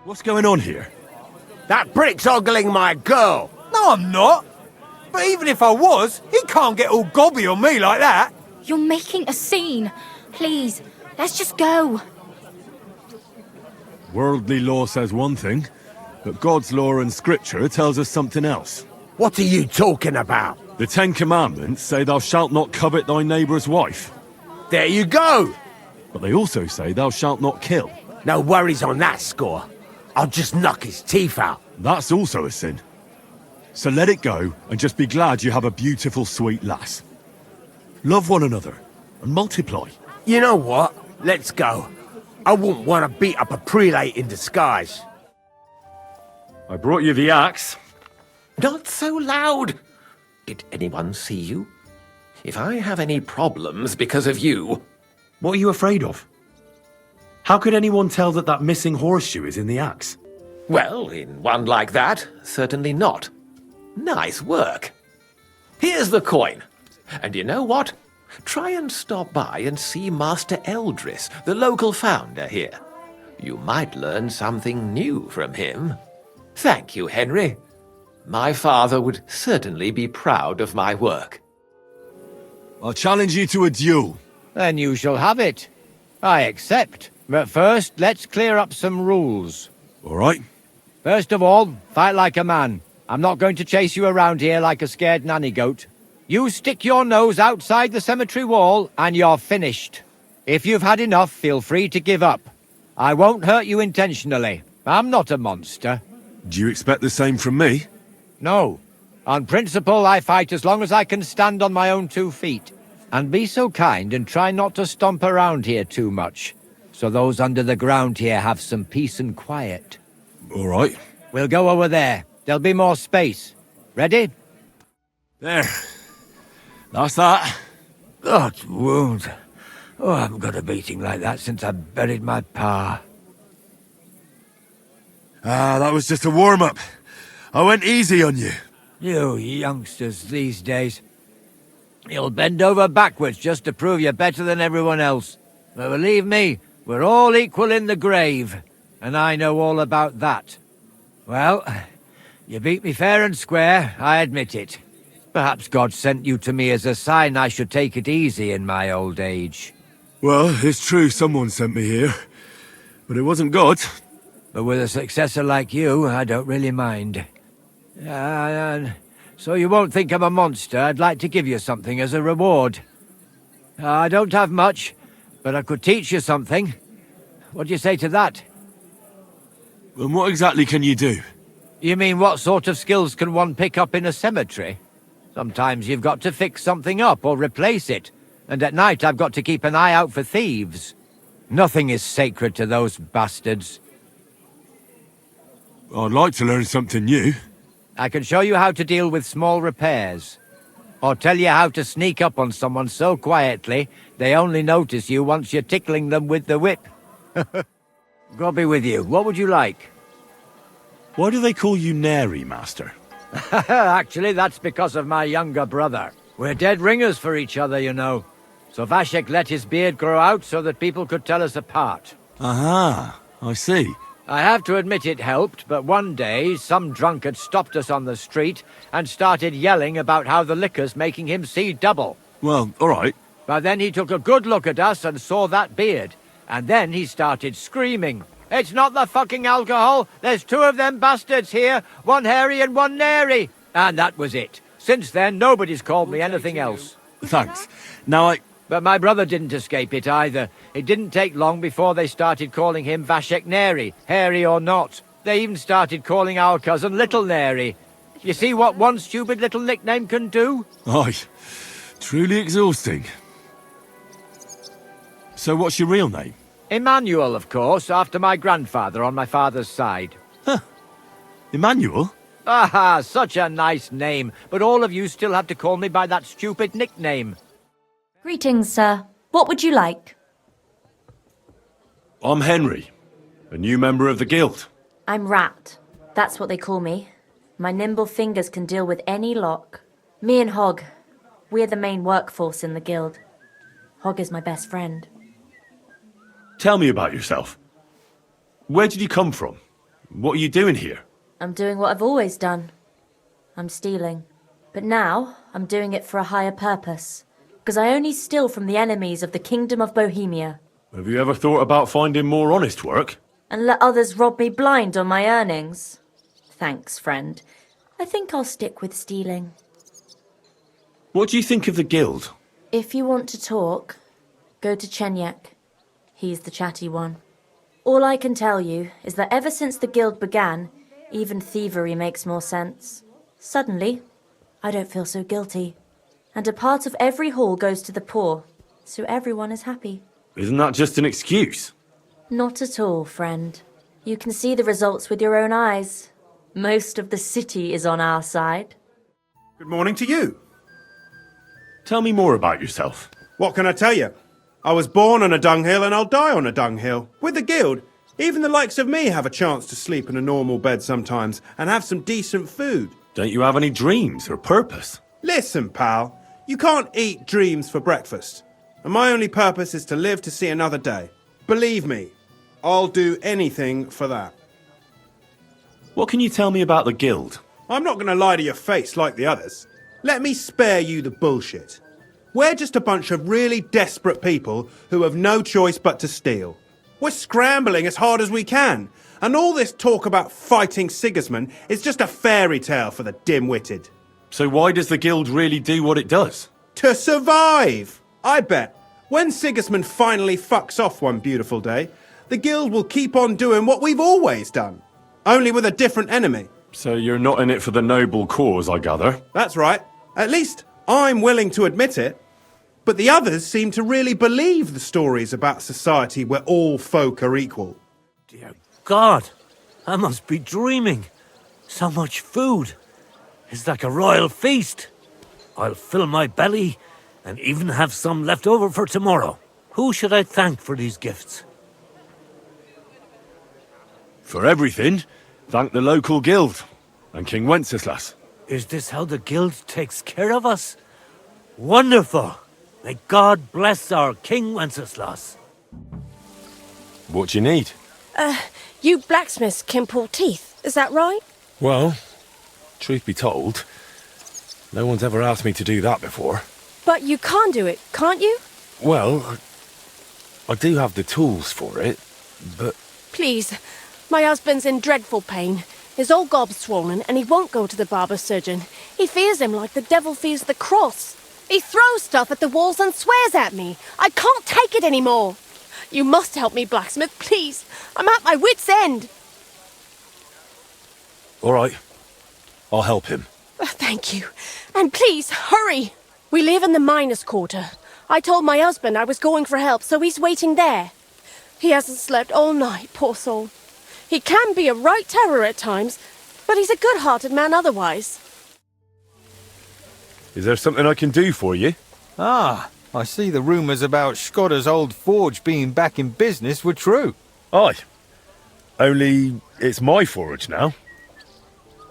What's going on here? That brick's ogling my girl. No, I'm not. But even if I was, he can't get all gobby on me like that. You're making a scene. Please, let's just go. Worldly law says one thing, but God's law and scripture tells us something else. What are you talking about? The Ten Commandments say thou shalt not covet thy neighbour's wife. There you go. But they also say thou shalt not kill. No worries on that score. I'll just knock his teeth out. That's also a sin. So let it go and just be glad you have a beautiful, sweet lass. Love one another and multiply. You know what? Let's go. I wouldn't want to beat up a prelate in disguise. I brought you the axe. Not so loud! Did anyone see you? If I have any problems because of you... What are you afraid of? How could anyone tell that that missing horseshoe is in the axe? Well, in one like that, certainly not. Nice work. Here's the coin. And you know what? Try and stop by and see Master Eldris, the local founder here. You might learn something new from him. Thank you, Henry. My father would certainly be proud of my work. I'll challenge you to a duel. Then you shall have it. I accept. But first, let's clear up some rules. All right. First of all, fight like a man. I'm not going to chase you around here like a scared nanny goat. You stick your nose outside the cemetery wall, and you're finished. If you've had enough, feel free to give up. I won't hurt you intentionally. I'm not a monster. Do you expect the same from me? No. On principle, I fight as long as I can stand on my own 2 feet. And be so kind and try not to stomp around here too much, so those under the ground here have some peace and quiet. All right. We'll go over there. There'll be more space. Ready? There. That's that. God's wound. Oh, I haven't got a beating like that since I buried my pa. That was just a warm-up. I went easy on you. You youngsters these days. You'll bend over backwards just to prove you're better than everyone else. But believe me, we're all equal in the grave. And I know all about that. Well, you beat me fair and square, I admit it. Perhaps God sent you to me as a sign I should take it easy in my old age. Well, it's true someone sent me here. But it wasn't God. But with a successor like you, I don't really mind. So you won't think I'm a monster. I'd like to give you something as a reward. I don't have much, but I could teach you something. What do you say to that? And what exactly can you do? You mean what sort of skills can one pick up in a cemetery? Sometimes you've got to fix something up or replace it, and at night I've got to keep an eye out for thieves. Nothing is sacred to those bastards. I'd like to learn something new. I can show you how to deal with small repairs. Or tell you how to sneak up on someone so quietly, they only notice you once you're tickling them with the whip. God be with you. What would you like? Why do they call you Nary, Master? Actually, that's because of my younger brother. We're dead ringers for each other, you know. So Vashek let his beard grow out so that people could tell us apart. Aha, I see. I have to admit it helped, but one day some drunkard stopped us on the street and started yelling about how the liquor's making him see double. Well, all right. But then he took a good look at us and saw that beard. And then he started screaming. It's not the fucking alcohol. There's 2 of them bastards here. One hairy and one nary. And that was it. Since then, nobody's called me anything else. Thanks. Now But my brother didn't escape it either. It didn't take long before they started calling him Vashek Neri, hairy or not. They even started calling our cousin Little Neri. You see what one stupid little nickname can do? Aye. Truly exhausting. So what's your real name? Emmanuel, of course, after my grandfather on my father's side. Huh. Emmanuel? Ah, such a nice name, but all of you still have to call me by that stupid nickname. Greetings, sir. What would you like? I'm Henry, a new member of the guild. I'm Rat. That's what they call me. My nimble fingers can deal with any lock. Me and Hog, we're the main workforce in the guild. Hog is my best friend. Tell me about yourself. Where did you come from? What are you doing here? I'm doing what I've always done. I'm stealing. But now, I'm doing it for a higher purpose. Because I only steal from the enemies of the Kingdom of Bohemia. Have you ever thought about finding more honest work? And let others rob me blind on my earnings? Thanks, friend. I think I'll stick with stealing. What do you think of the guild? If you want to talk, go to Chenyek. He's the chatty one. All I can tell you is that ever since the guild began, even thievery makes more sense. Suddenly, I don't feel so guilty. And a part of every haul goes to the poor, so everyone is happy. Isn't that just an excuse? Not at all, friend. You can see the results with your own eyes. Most of the city is on our side. Good morning to you. Tell me more about yourself. What can I tell you? I was born on a dunghill and I'll die on a dunghill. With the guild, even the likes of me have a chance to sleep in a normal bed sometimes and have some decent food. Don't you have any dreams or purpose? Listen, pal, you can't eat dreams for breakfast. And my only purpose is to live to see another day. Believe me, I'll do anything for that. What can you tell me about the guild? I'm not going to lie to your face like the others. Let me spare you the bullshit. We're just a bunch of really desperate people who have no choice but to steal. We're scrambling as hard as we can, and all this talk about fighting Sigismund is just a fairy tale for the dim-witted. So why does the guild really do what it does? To survive! I bet, when Sigismund finally fucks off one beautiful day, the guild will keep on doing what we've always done, only with a different enemy. So you're not in it for the noble cause, I gather? That's right. At least I'm willing to admit it. But the others seem to really believe the stories about society where all folk are equal. Dear God, I must be dreaming. So much food. It's like a royal feast. I'll fill my belly and even have some left over for tomorrow. Who should I thank for these gifts? For everything, thank the local guild and King Wenceslas. Is this how the guild takes care of us? Wonderful! May God bless our King Wenceslas. What do you need? You blacksmiths can pull teeth, is that right? Well, truth be told, no one's ever asked me to do that before. But you can do it, can't you? Well, I do have the tools for it, but... Please, my husband's in dreadful pain. His old gob's swollen and he won't go to the barber surgeon. He fears him like the devil fears the cross. He throws stuff at the walls and swears at me. I can't take it anymore. You must help me, blacksmith, please. I'm at my wit's end. All right, I'll help him. Thank you. And please, hurry. We live in the miners' quarter. I told my husband I was going for help, so he's waiting there. He hasn't slept all night, poor soul. He can be a right terror at times, but he's a good-hearted man otherwise. Is there something I can do for you? Ah, I see the rumours about Skodda's old forge being back in business were true. Aye. Only it's my forge now.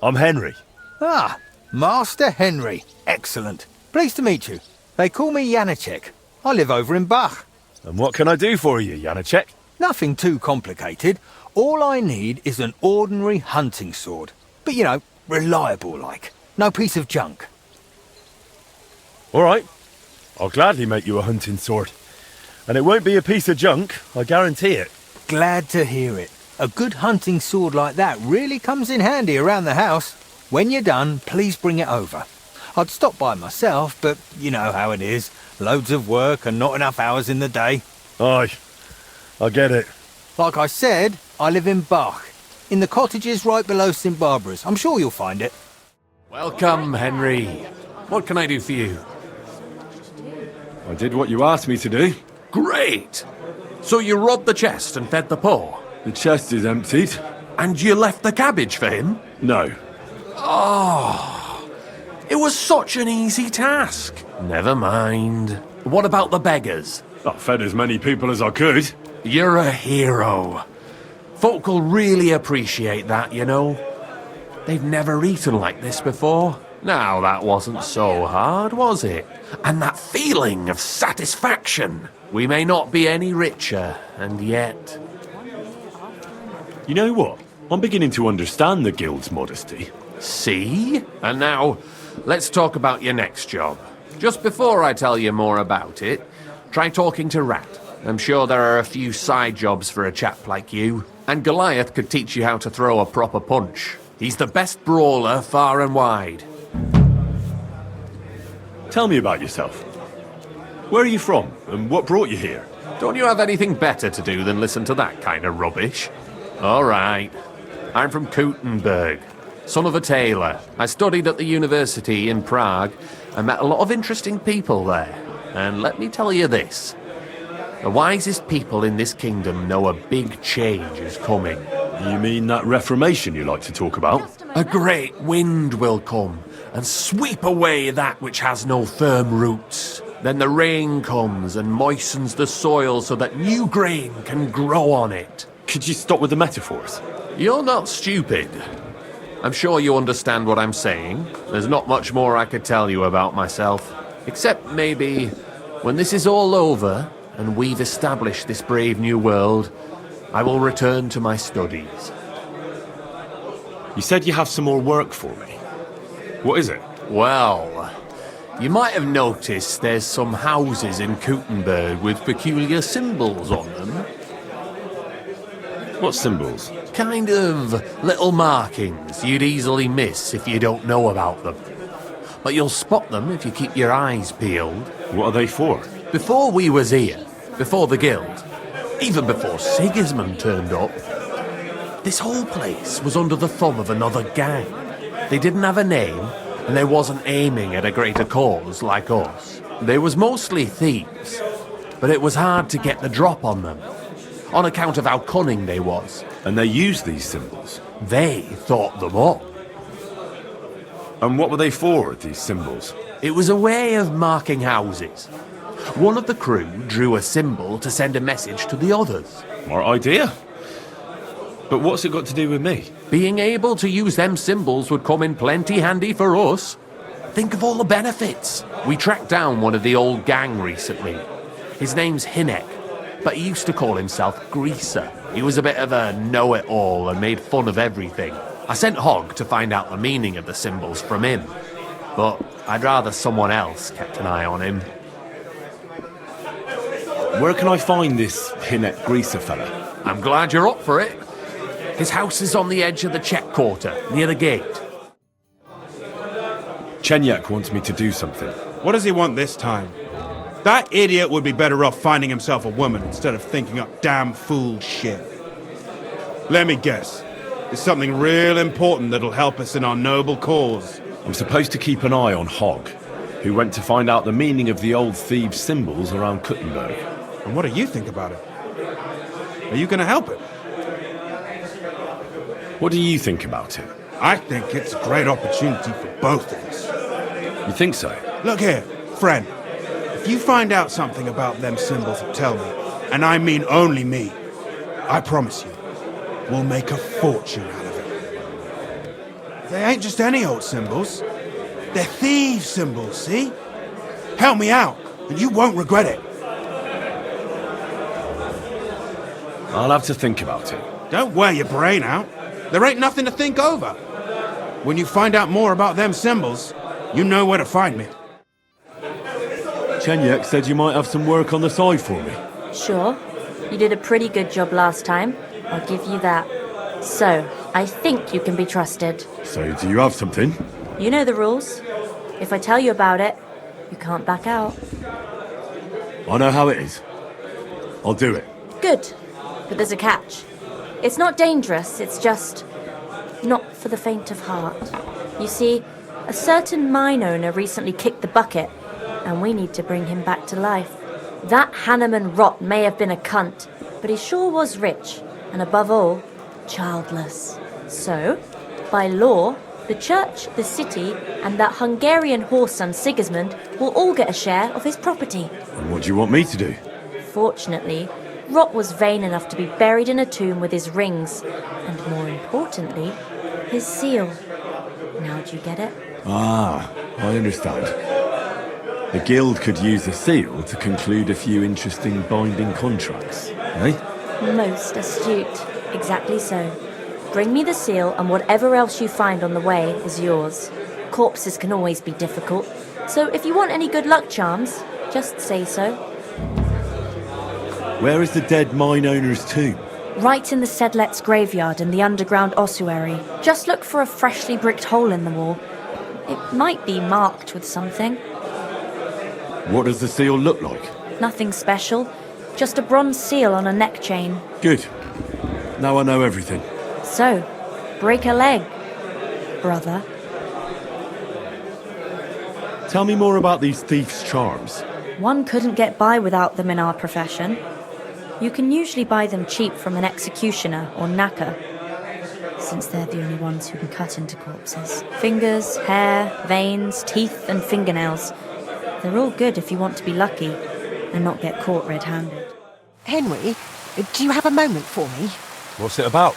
I'm Henry. Ah, Master Henry. Excellent. Pleased to meet you. They call me Janacek. I live over in Bach. And what can I do for you, Janacek? Nothing too complicated. All I need is an ordinary hunting sword. But, you know, reliable like. No piece of junk. All right. I'll gladly make you a hunting sword. And it won't be a piece of junk, I guarantee it. Glad to hear it. A good hunting sword like that really comes in handy around the house. When you're done, please bring it over. I'd stop by myself, but you know how it is. Loads of work and not enough hours in the day. Aye, I get it. Like I said, I live in Bach, in the cottages right below St. Barbara's. I'm sure you'll find it. Welcome, Henry. What can I do for you? I did what you asked me to do. Great! So you robbed the chest and fed the poor? The chest is emptied. And you left the cabbage for him? No. Oh, it was such an easy task. Never mind. What about the beggars? I fed as many people as I could. You're a hero. Folk will really appreciate that, you know. They've never eaten like this before. Now, that wasn't so hard, was it? And that feeling of satisfaction. We may not be any richer, and yet... You know what? I'm beginning to understand the guild's modesty. See? And now, let's talk about your next job. Just before I tell you more about it, try talking to Rat. I'm sure there are a few side jobs for a chap like you. And Goliath could teach you how to throw a proper punch. He's the best brawler far and wide. Tell me about yourself. Where are you from, and what brought you here? Don't you have anything better to do than listen to that kind of rubbish? All right. I'm from Kuttenberg, son of a tailor. I studied at the university in Prague and met a lot of interesting people there. And let me tell you this. The wisest people in this kingdom know a big change is coming. You mean that reformation you like to talk about? A great wind will come and sweep away that which has no firm roots. Then the rain comes and moistens the soil so that new grain can grow on it. Could you stop with the metaphors? You're not stupid. I'm sure you understand what I'm saying. There's not much more I could tell you about myself. Except maybe when this is all over and we've established this brave new world, I will return to my studies. You said you have some more work for me. What is it? Well, you might have noticed there's some houses in Kuttenberg with peculiar symbols on them. What symbols? Kind of little markings you'd easily miss if you don't know about them. But you'll spot them if you keep your eyes peeled. What are they for? Before we was here, before the guild, even before Sigismund turned up, this whole place was under the thumb of another gang. They didn't have a name, and they wasn't aiming at a greater cause like us. They was mostly thieves, but it was hard to get the drop on them, on account of how cunning they was. And they used these symbols? They thought them up. And what were they for, these symbols? It was a way of marking houses. One of the crew drew a symbol to send a message to the others. Smart idea. But what's it got to do with me? Being able to use them symbols would come in plenty handy for us. Think of all the benefits. We tracked down one of the old gang recently. His name's Hinek, but he used to call himself Greaser. He was a bit of a know-it-all and made fun of everything. I sent Hogg to find out the meaning of the symbols from him, but I'd rather someone else kept an eye on him. Where can I find this Hinek Greaser fella? I'm glad you're up for it. His house is on the edge of the check quarter, near the gate. Chenyak wants me to do something. What does he want this time? That idiot would be better off finding himself a woman instead of thinking up damn fool shit. Let me guess. It's something real important that'll help us in our noble cause. I'm supposed to keep an eye on Hogg, who went to find out the meaning of the old thieves' symbols around Kuttenberg. And what do you think about it? Are you going to help it? What do you think about it? I think it's a great opportunity for both of us. You think so? Look here, friend. If you find out something about them symbols, tell me. And I mean only me. I promise you, we'll make a fortune out of it. They ain't just any old symbols. They're thieves' symbols, see? Help me out, and you won't regret it. I'll have to think about it. Don't wear your brain out. There ain't nothing to think over. When you find out more about them symbols, you know where to find me. Chenyak said you might have some work on the side for me. Sure. You did a pretty good job last time. I'll give you that. So, I think you can be trusted. So, do you have something? You know the rules. If I tell you about it, you can't back out. I know how it is. I'll do it. Good. But there's a catch. It's not dangerous, it's just not for the faint of heart. You see, a certain mine owner recently kicked the bucket, and we need to bring him back to life. That Hanneman rot may have been a cunt, but he sure was rich, and above all, childless. So, by law, the church, the city, and that Hungarian whoreson Sigismund will all get a share of his property. And what do you want me to do? Fortunately, Rot was vain enough to be buried in a tomb with his rings, and more importantly, his seal. Now do you get it? Ah, I understand. The guild could use the seal to conclude a few interesting binding contracts, eh? Most astute. Exactly so. Bring me the seal, and whatever else you find on the way is yours. Corpses can always be difficult, so if you want any good luck charms, just say so. Where is the dead mine owner's tomb? Right in the Sedlet's graveyard in the underground ossuary. Just look for a freshly bricked hole in the wall. It might be marked with something. What does the seal look like? Nothing special. Just a bronze seal on a neck chain. Good. Now I know everything. So, break a leg, brother. Tell me more about these thieves' charms. One couldn't get by without them in our profession. You can usually buy them cheap from an executioner or knacker, since they're the only ones who can cut into corpses. Fingers, hair, veins, teeth, and fingernails. They're all good if you want to be lucky and not get caught red-handed. Henry, do you have a moment for me? What's it about?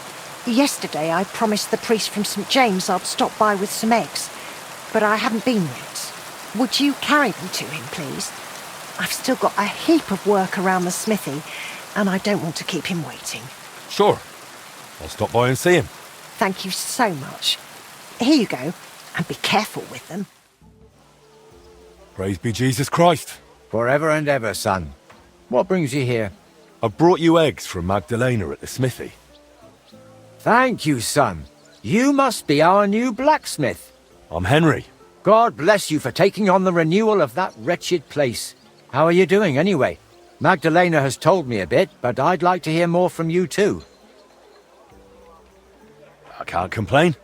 Yesterday I promised the priest from St. James I'd stop by with some eggs, but I haven't been yet. Would you carry them to him, please? I've still got a heap of work around the smithy, and I don't want to keep him waiting. Sure. I'll stop by and see him. Thank you so much. Here you go, and be careful with them. Praise be Jesus Christ. Forever and ever, son. What brings you here? I brought you eggs from Magdalena at the smithy. Thank you, son. You must be our new blacksmith. I'm Henry. God bless you for taking on the renewal of that wretched place. How are you doing, anyway? Magdalena has told me a bit, but I'd like to hear more from you, too. I can't complain.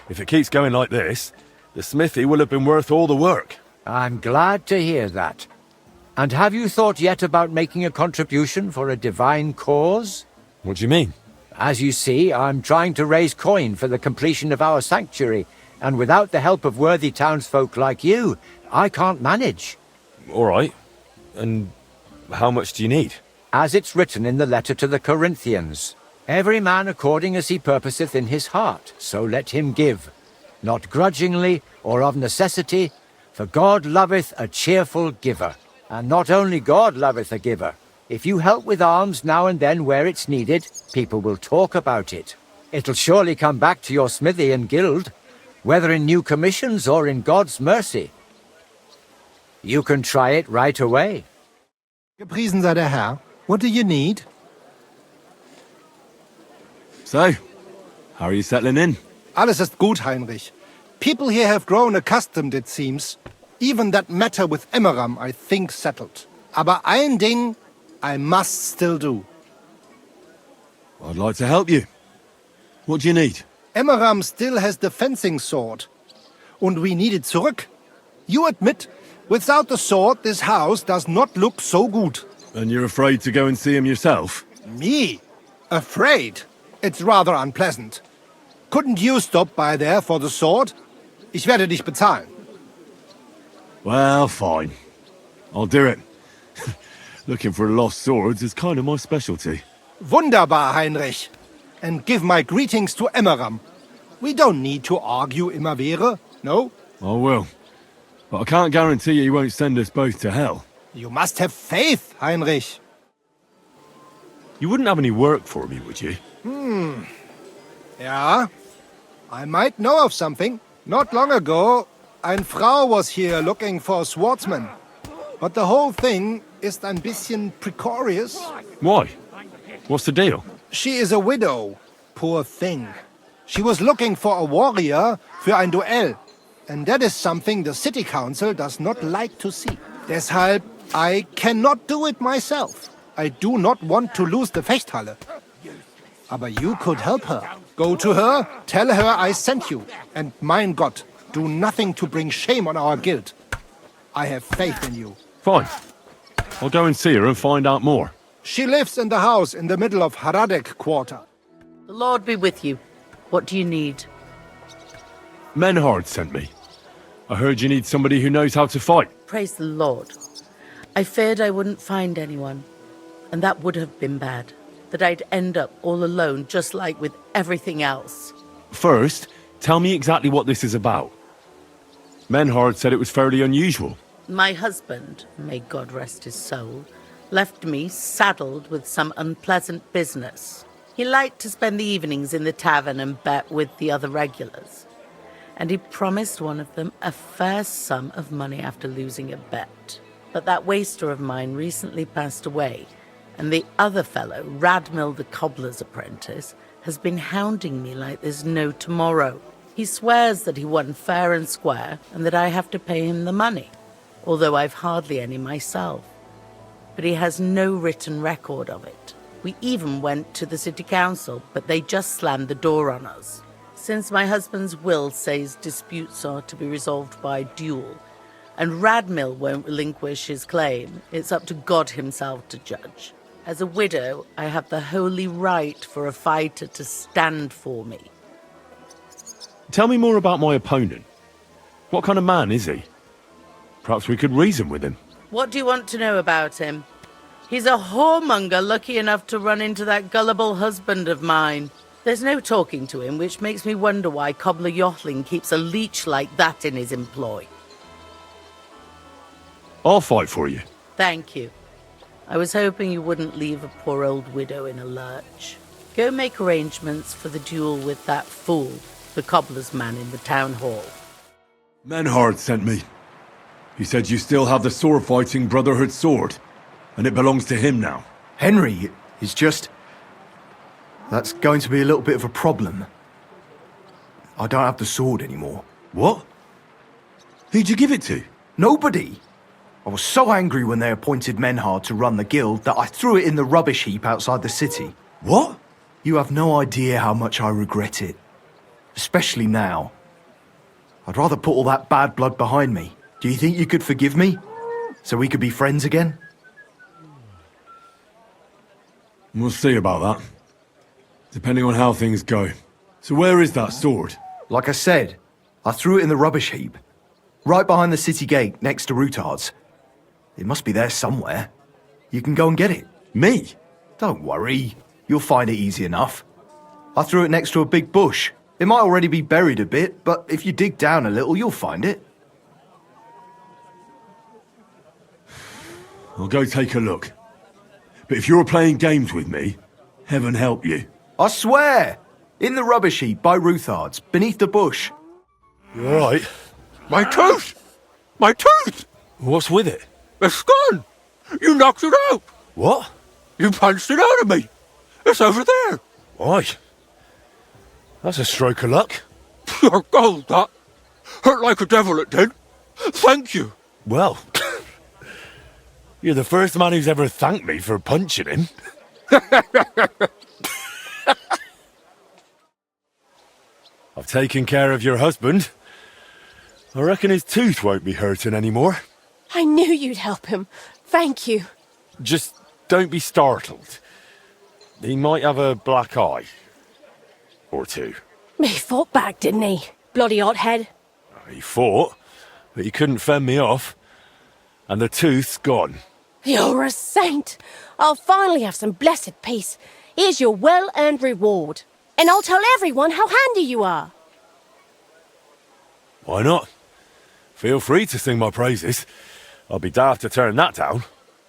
If it keeps going like this, the smithy will have been worth all the work. I'm glad to hear that. And have you thought yet about making a contribution for a divine cause? What do you mean? As you see, I'm trying to raise coin for the completion of our sanctuary, and without the help of worthy townsfolk like you, I can't manage. All right. And how much do you need? As it's written in the letter to the Corinthians, every man according as he purposeth in his heart, so let him give, not grudgingly or of necessity, for God loveth a cheerful giver. And not only God loveth a giver. If you help with alms now and then where it's needed, people will talk about it. It'll surely come back to your smithy and guild, whether in new commissions or in God's mercy. You can try it right away. Gepriesen sei der Herr. What do you need? So, how are you settling in? Alles ist gut, Heinrich. People here have grown accustomed, it seems. Even that matter with Emmeram, I think, settled. Aber ein Ding I must still do. I'd like to help you. What do you need? Emmeram still has the fencing sword. Und we need it zurück. You admit, without the sword, this house does not look so good. And you're afraid to go and see him yourself? Me? Afraid? It's rather unpleasant. Couldn't you stop by there for the sword? Ich werde dich bezahlen. Well, fine. I'll do it. Looking for lost swords is kind of my specialty. Wunderbar, Heinrich. And give my greetings to Emmeram. We don't need to argue immer wäre, no? I will. But I can't guarantee you won't send us both to hell. You must have faith, Heinrich. You wouldn't have any work for me, would you? Ja, I might know of something. Not long ago, ein Frau was here looking for a swordsman. But the whole thing is ein bisschen precarious. Why? What's the deal? She is a widow. Poor thing. She was looking for a warrior für ein Duell. And that is something the city council does not like to see. Deshalb, I cannot do it myself. I do not want to lose the Fechthalle. Aber you could help her. Go to her, tell her I sent you. And mein Gott, do nothing to bring shame on our guild. I have faith in you. Fine. I'll go and see her and find out more. She lives in the house in the middle of Haradek quarter. The Lord be with you. What do you need? Menhard sent me. I heard you need somebody who knows how to fight. Praise the Lord. I feared I wouldn't find anyone, and that would have been bad. That I'd end up all alone, just like with everything else. First, tell me exactly what this is about. Menhard said it was fairly unusual. My husband, may God rest his soul, left me saddled with some unpleasant business. He liked to spend the evenings in the tavern and bet with the other regulars. And he promised one of them a fair sum of money after losing a bet. But that waster of mine recently passed away, and the other fellow, Radmill the cobbler's apprentice, has been hounding me like there's no tomorrow. He swears that he won fair and square and that I have to pay him the money, although I've hardly any myself. But he has no written record of it. We even went to the city council, but they just slammed the door on us. Since my husband's will says disputes are to be resolved by duel, and Radmill won't relinquish his claim, it's up to God himself to judge. As a widow, I have the holy right for a fighter to stand for me. Tell me more about my opponent. What kind of man is he? Perhaps we could reason with him. What do you want to know about him? He's a whoremonger lucky enough to run into that gullible husband of mine. There's no talking to him, which makes me wonder why Cobbler Yothling keeps a leech like that in his employ. I'll fight for you. Thank you. I was hoping you wouldn't leave a poor old widow in a lurch. Go make arrangements for the duel with that fool, the cobbler's man in the town hall. Menhard sent me. He said you still have the sword-fighting Brotherhood sword, and it belongs to him now. Henry, it's just... That's going to be a little bit of a problem. I don't have the sword anymore. What? Who'd you give it to? Nobody! I was so angry when they appointed Menhard to run the guild that I threw it in the rubbish heap outside the city. What? You have no idea how much I regret it. Especially now. I'd rather put all that bad blood behind me. Do you think you could forgive me? So we could be friends again? We'll see about that. Depending on how things go. So where is that sword? Like I said, I threw it in the rubbish heap. Right behind the city gate, next to Routard's. It must be there somewhere. You can go and get it. Me? Don't worry. You'll find it easy enough. I threw it next to a big bush. It might already be buried a bit, but if you dig down a little, you'll find it. I'll go take a look. But if you're playing games with me, heaven help you. I swear! In the rubbish heap by Routard's, beneath the bush. You all right? My tooth! My tooth! What's with it? It's gone! You knocked it out! What? You punched it out of me! It's over there! Why? That's a stroke of luck. Pure gold, that! Hurt like a devil it did! Thank you! Well, you're the first man who's ever thanked me for punching him. I've taken care of your husband. I reckon his tooth won't be hurting anymore. I knew you'd help him. Thank you. Just don't be startled. He might have a black eye. Or two. He fought back, didn't he? Bloody hothead. He fought, but he couldn't fend me off. And the tooth's gone. You're a saint. I'll finally have some blessed peace. Here's your well-earned reward. And I'll tell everyone how handy you are. Why not? Feel free to sing my praises. I'll be daft to turn that down.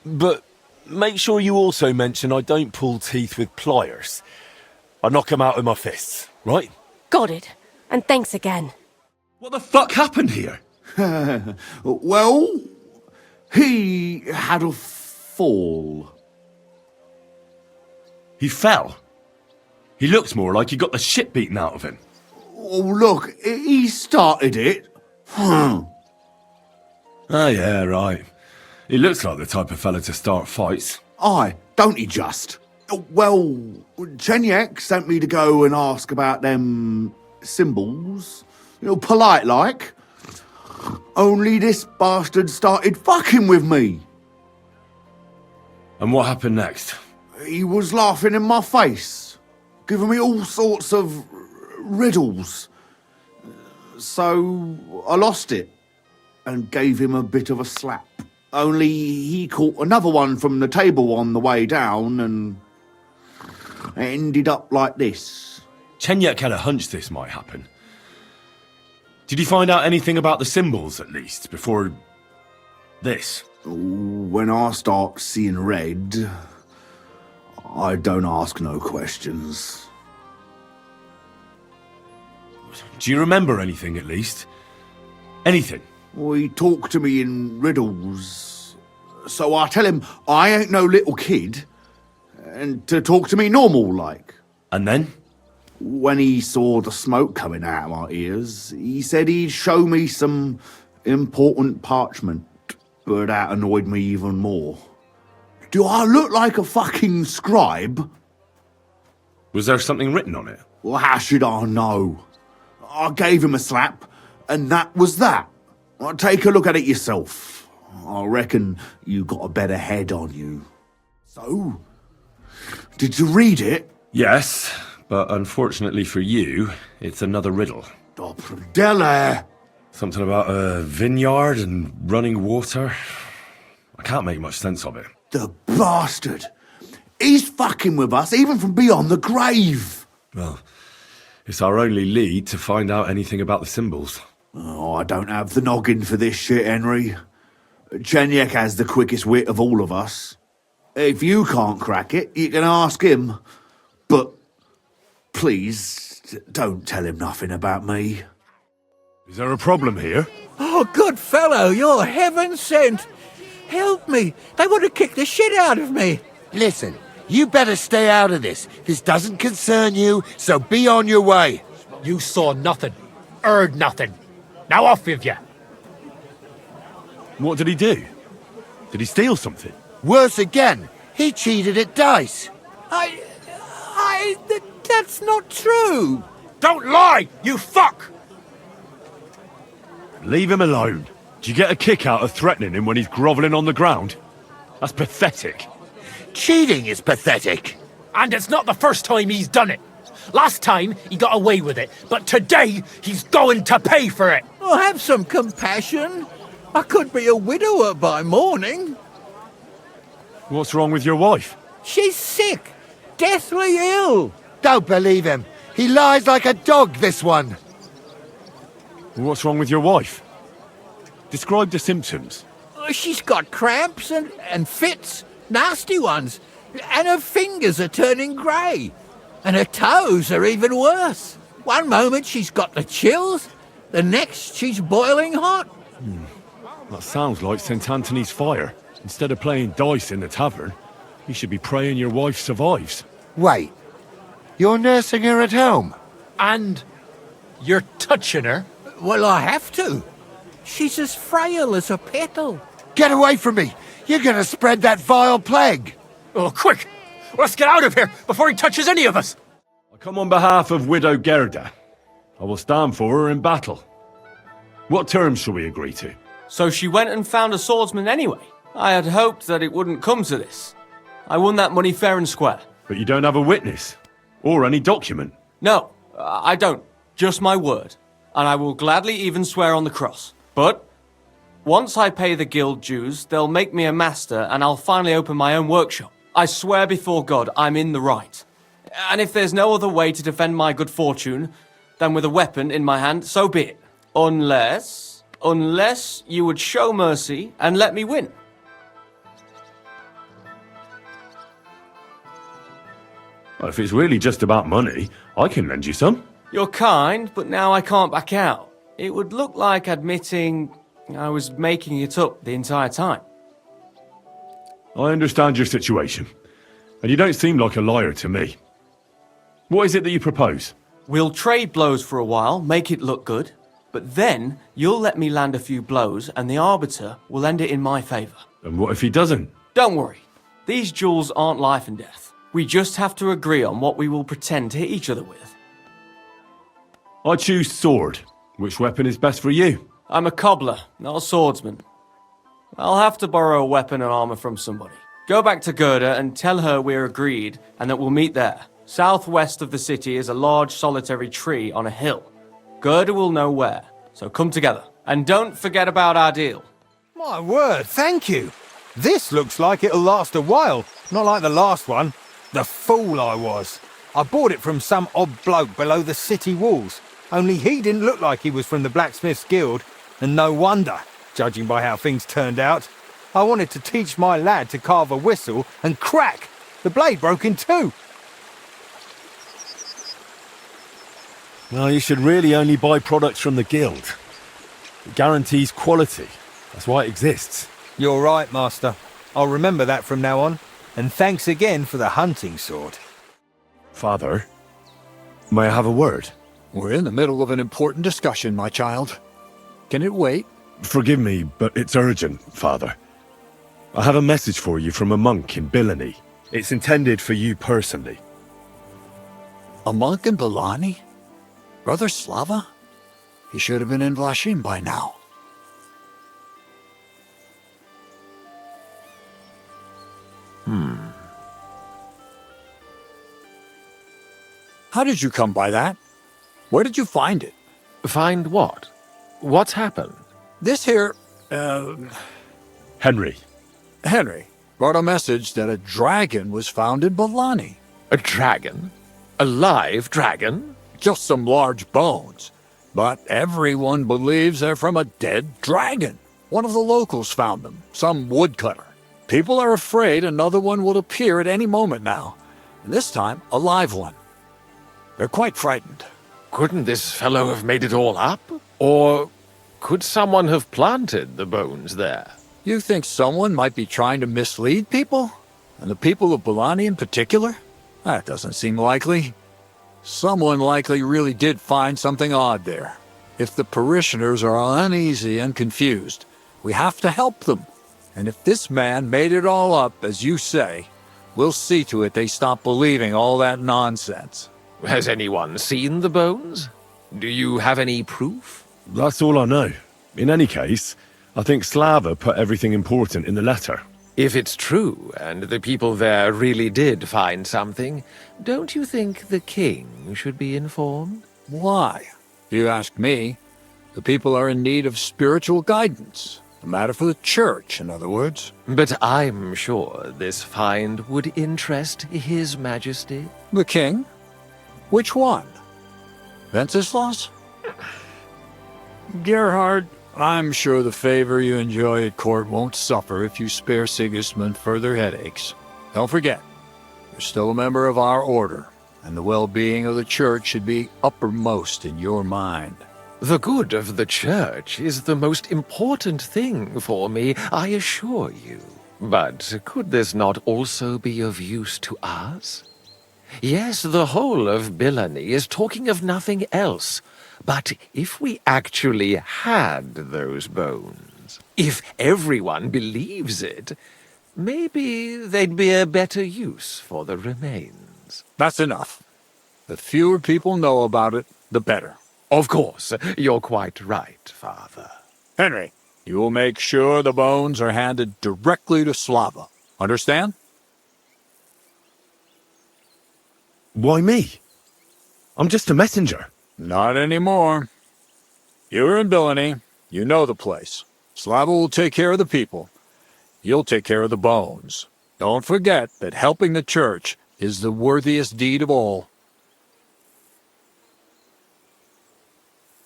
But make sure you also mention I don't pull teeth with pliers. I knock 'em out with my fists, right? Got it. And thanks again. What the fuck happened here? Well, he had a fall. He fell? He looks more like he got the shit beaten out of him. Oh, look, he started it. Oh, yeah, right. He looks like the type of fella to start fights. Aye, don't he just? Well, Chenyak sent me to go and ask about them symbols. You know, polite like. Only this bastard started fucking with me. And what happened next? He was laughing in my face, giving me all sorts of riddles. So I lost it and gave him a bit of a slap. Only he caught another one from the table on the way down and it ended up like this. Chenyak had a hunch this might happen. Did you find out anything about the symbols, at least, before this? When I start seeing red, I don't ask no questions. Do you remember anything, at least? Anything? He talked to me in riddles. So I tell him I ain't no little kid, and to talk to me normal like. And then? When he saw the smoke coming out of my ears, he said he'd show me some important parchment, but that annoyed me even more. Do I look like a fucking scribe? Was there something written on it? Well, how should I know? I gave him a slap, and that was that. Take a look at it yourself. I reckon you got a better head on you. So, did you read it? Yes, but unfortunately for you, it's another riddle. Dele! Something about a vineyard and running water. I can't make much sense of it. The bastard! He's fucking with us, even from beyond the grave! Well, it's our only lead to find out anything about the symbols. Oh, I don't have the noggin for this shit, Henry. Chenyek has the quickest wit of all of us. If you can't crack it, you can ask him. But please, don't tell him nothing about me. Is there a problem here? Oh, good fellow, you're heaven sent. Help me. They want to kick the shit out of me. Listen, you better stay out of this. This doesn't concern you, so be on your way. You saw nothing, heard nothing. Now off with you. What did he do? Did he steal something? Worse again, he cheated at dice. That's not true. Don't lie, you fuck! Leave him alone. Do you get a kick out of threatening him when he's grovelling on the ground? That's pathetic. Cheating is pathetic. And it's not the first time he's done it. Last time, he got away with it, but today, he's going to pay for it. Oh, have some compassion. I could be a widower by morning. What's wrong with your wife? She's sick, deathly ill. Don't believe him. He lies like a dog, this one. What's wrong with your wife? Describe the symptoms. She's got cramps and fits, nasty ones, and her fingers are turning grey. And her toes are even worse. One moment she's got the chills, the next she's boiling hot. That sounds like St. Anthony's fire. Instead of playing dice in the tavern, you should be praying your wife survives. Wait, you're nursing her at home? And you're touching her? Well, I have to. She's as frail as a petal. Get away from me! You're gonna spread that vile plague! Oh, quick! Let's get out of here before he touches any of us! I come on behalf of Widow Gerda. I will stand for her in battle. What terms shall we agree to? So she went and found a swordsman anyway. I had hoped that it wouldn't come to this. I won that money fair and square. But you don't have a witness? Or any document? No, I don't. Just my word. And I will gladly even swear on the cross. But once I pay the guild dues, they'll make me a master and I'll finally open my own workshop. I swear before God I'm in the right. And if there's no other way to defend my good fortune than with a weapon in my hand, so be it. Unless you would show mercy and let me win. Well, if it's really just about money, I can lend you some. You're kind, but now I can't back out. It would look like admitting I was making it up the entire time. I understand your situation, and you don't seem like a liar to me. What is it that you propose? We'll trade blows for a while, make it look good, but then you'll let me land a few blows and the Arbiter will end it in my favour. And what if he doesn't? Don't worry. These duels aren't life and death. We just have to agree on what we will pretend to hit each other with. I choose sword. Which weapon is best for you? I'm a cobbler, not a swordsman. I'll have to borrow a weapon and armour from somebody. Go back to Gerda and tell her we're agreed and that we'll meet there. Southwest of the city is a large solitary tree on a hill. Gerda will know where, so come together. And don't forget about our deal. My word, thank you. This looks like it'll last a while, not like the last one. The fool I was. I bought it from some odd bloke below the city walls. Only he didn't look like he was from the Blacksmith's Guild. And no wonder, judging by how things turned out. I wanted to teach my lad to carve a whistle and crack! The blade broke in two. Well, you should really only buy products from the guild. It guarantees quality. That's why it exists. You're right, Master. I'll remember that from now on. And thanks again for the hunting sword. Father, may I have a word? We're in the middle of an important discussion, my child. Can it wait? Forgive me, but it's urgent, Father. I have a message for you from a monk in Bilani. It's intended for you personally. A monk in Bilani? Brother Slava? He should have been in Vlashim by now. How did you come by that? Where did you find it? Find what? What's happened? This here, Henry. Henry brought a message that a dragon was found in Bilani. A dragon? A live dragon? Just some large bones. But everyone believes they're from a dead dragon. One of the locals found them, some woodcutter. People are afraid another one will appear at any moment now. And this time, a live one. They're quite frightened. Couldn't this fellow have made it all up? Or could someone have planted the bones there? You think someone might be trying to mislead people? And the people of Bilani in particular? That doesn't seem likely. Someone likely really did find something odd there. If the parishioners are uneasy and confused, we have to help them. And if this man made it all up, as you say, we'll see to it they stop believing all that nonsense. Has anyone seen the bones? Do you have any proof? That's all I know. In any case, I think Slava put everything important in the letter. If it's true, and the people there really did find something, don't you think the king should be informed? Why? If you ask me, the people are in need of spiritual guidance. A matter for the church, in other words. But I'm sure this find would interest His Majesty. The king? Which one? Wenceslas? Gerhard, I'm sure the favor you enjoy at court won't suffer if you spare Sigismund further headaches. Don't forget, you're still a member of our order, and the well-being of the church should be uppermost in your mind. The good of the church is the most important thing for me, I assure you. But could this not also be of use to us? Yes, the whole of Bilani is talking of nothing else. But if we actually had those bones, if everyone believes it, maybe they'd be a better use for the remains. That's enough. The fewer people know about it, the better. Of course, you're quite right, Father. Henry, you will make sure the bones are handed directly to Slava. Understand? Why me? I'm just a messenger. Not anymore. You're in Bilani. You know the place. Slava will take care of the people. You'll take care of the bones. Don't forget that helping the church is the worthiest deed of all.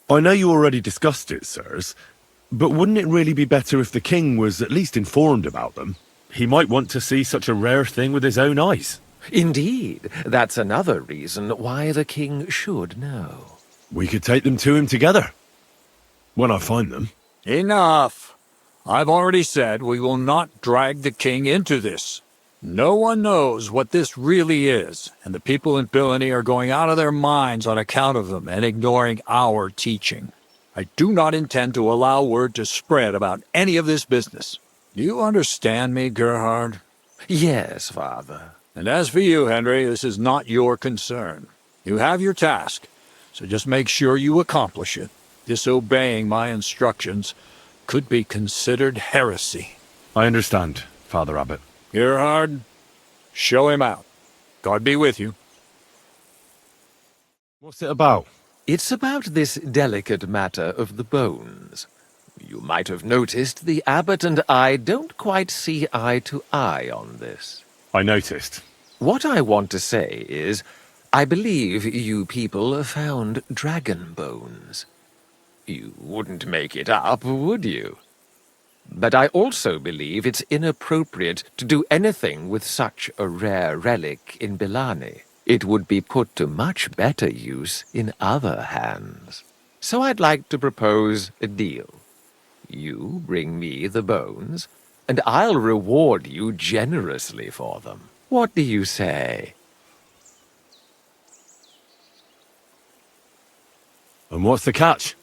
I know you already discussed it, sirs, but wouldn't it really be better if the king was at least informed about them? He might want to see such a rare thing with his own eyes. Indeed, that's another reason why the king should know. We could take them to him together. When I find them. Enough. I've already said we will not drag the king into this. No one knows what this really is, and the people in Bilani are going out of their minds on account of them and ignoring our teaching. I do not intend to allow word to spread about any of this business. You understand me, Gerhard? Yes, Father. And as for you, Henry, this is not your concern. You have your task, so just make sure you accomplish it. Disobeying my instructions could be considered heresy. I understand, Father Abbot. Gerhard, show him out. God be with you. What's it about? It's about this delicate matter of the bones. You might have noticed the abbot and I don't quite see eye to eye on this. I noticed. What I want to say is, I believe you people found dragon bones. You wouldn't make it up, would you? But I also believe it's inappropriate to do anything with such a rare relic in Bilani. It would be put to much better use in other hands. So I'd like to propose a deal. You bring me the bones, and I'll reward you generously for them. What do you say? And what's the catch?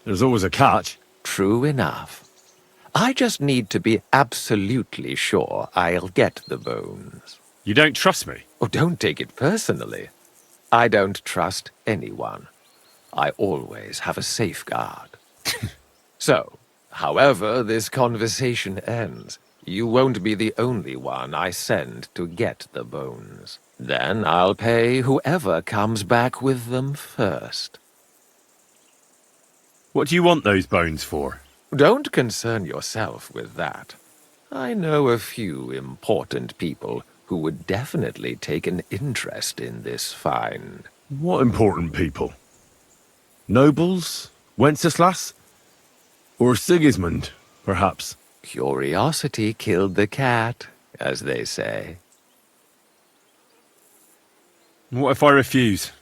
There's always a catch. True enough. I just need to be absolutely sure I'll get the bones. You don't trust me? Oh, don't take it personally. I don't trust anyone. I always have a safeguard. So, however this conversation ends, you won't be the only one I send to get the bones. Then I'll pay whoever comes back with them first. What do you want those bones for? Don't concern yourself with that. I know a few important people who would definitely take an interest in this find. What important people? Nobles? Wenceslas? Or Sigismund, perhaps? Curiosity killed the cat, as they say. What if I refuse?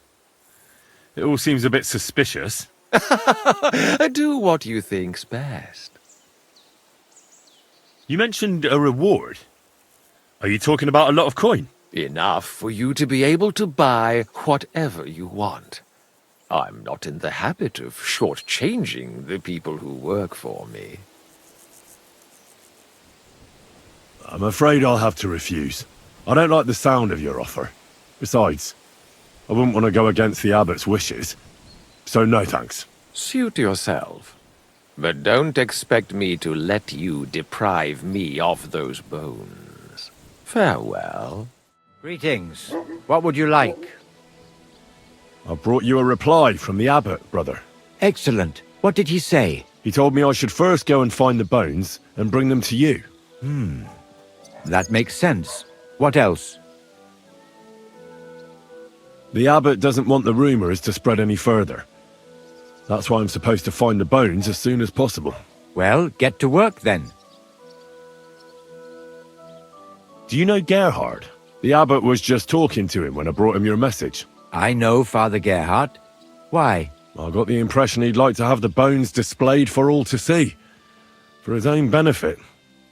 It all seems a bit suspicious. Do what you think's best. You mentioned a reward. Are you talking about a lot of coin? Enough for you to be able to buy whatever you want. I'm not in the habit of shortchanging the people who work for me. I'm afraid I'll have to refuse. I don't like the sound of your offer. Besides, I wouldn't want to go against the abbot's wishes. So no thanks. Suit yourself. But don't expect me to let you deprive me of those bones. Farewell. Greetings. What would you like? I brought you a reply from the abbot, brother. Excellent. What did he say? He told me I should first go and find the bones and bring them to you. That makes sense. What else? The abbot doesn't want the rumors to spread any further. That's why I'm supposed to find the bones as soon as possible. Well, get to work then. Do you know Gerhard? The abbot was just talking to him when I brought him your message. I know Father Gerhard. Why? I got the impression he'd like to have the bones displayed for all to see. For his own benefit.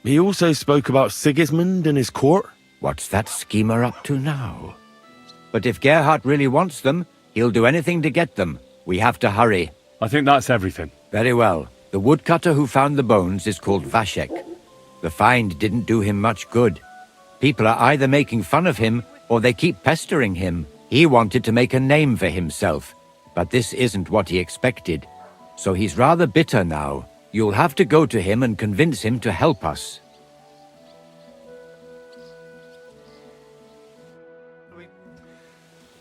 He also spoke about Sigismund and his court. What's that schemer up to now? But if Gerhard really wants them, he'll do anything to get them. We have to hurry. I think that's everything. Very well. The woodcutter who found the bones is called Vashek. The find didn't do him much good. People are either making fun of him, or they keep pestering him. He wanted to make a name for himself, but this isn't what he expected. So he's rather bitter now. You'll have to go to him and convince him to help us.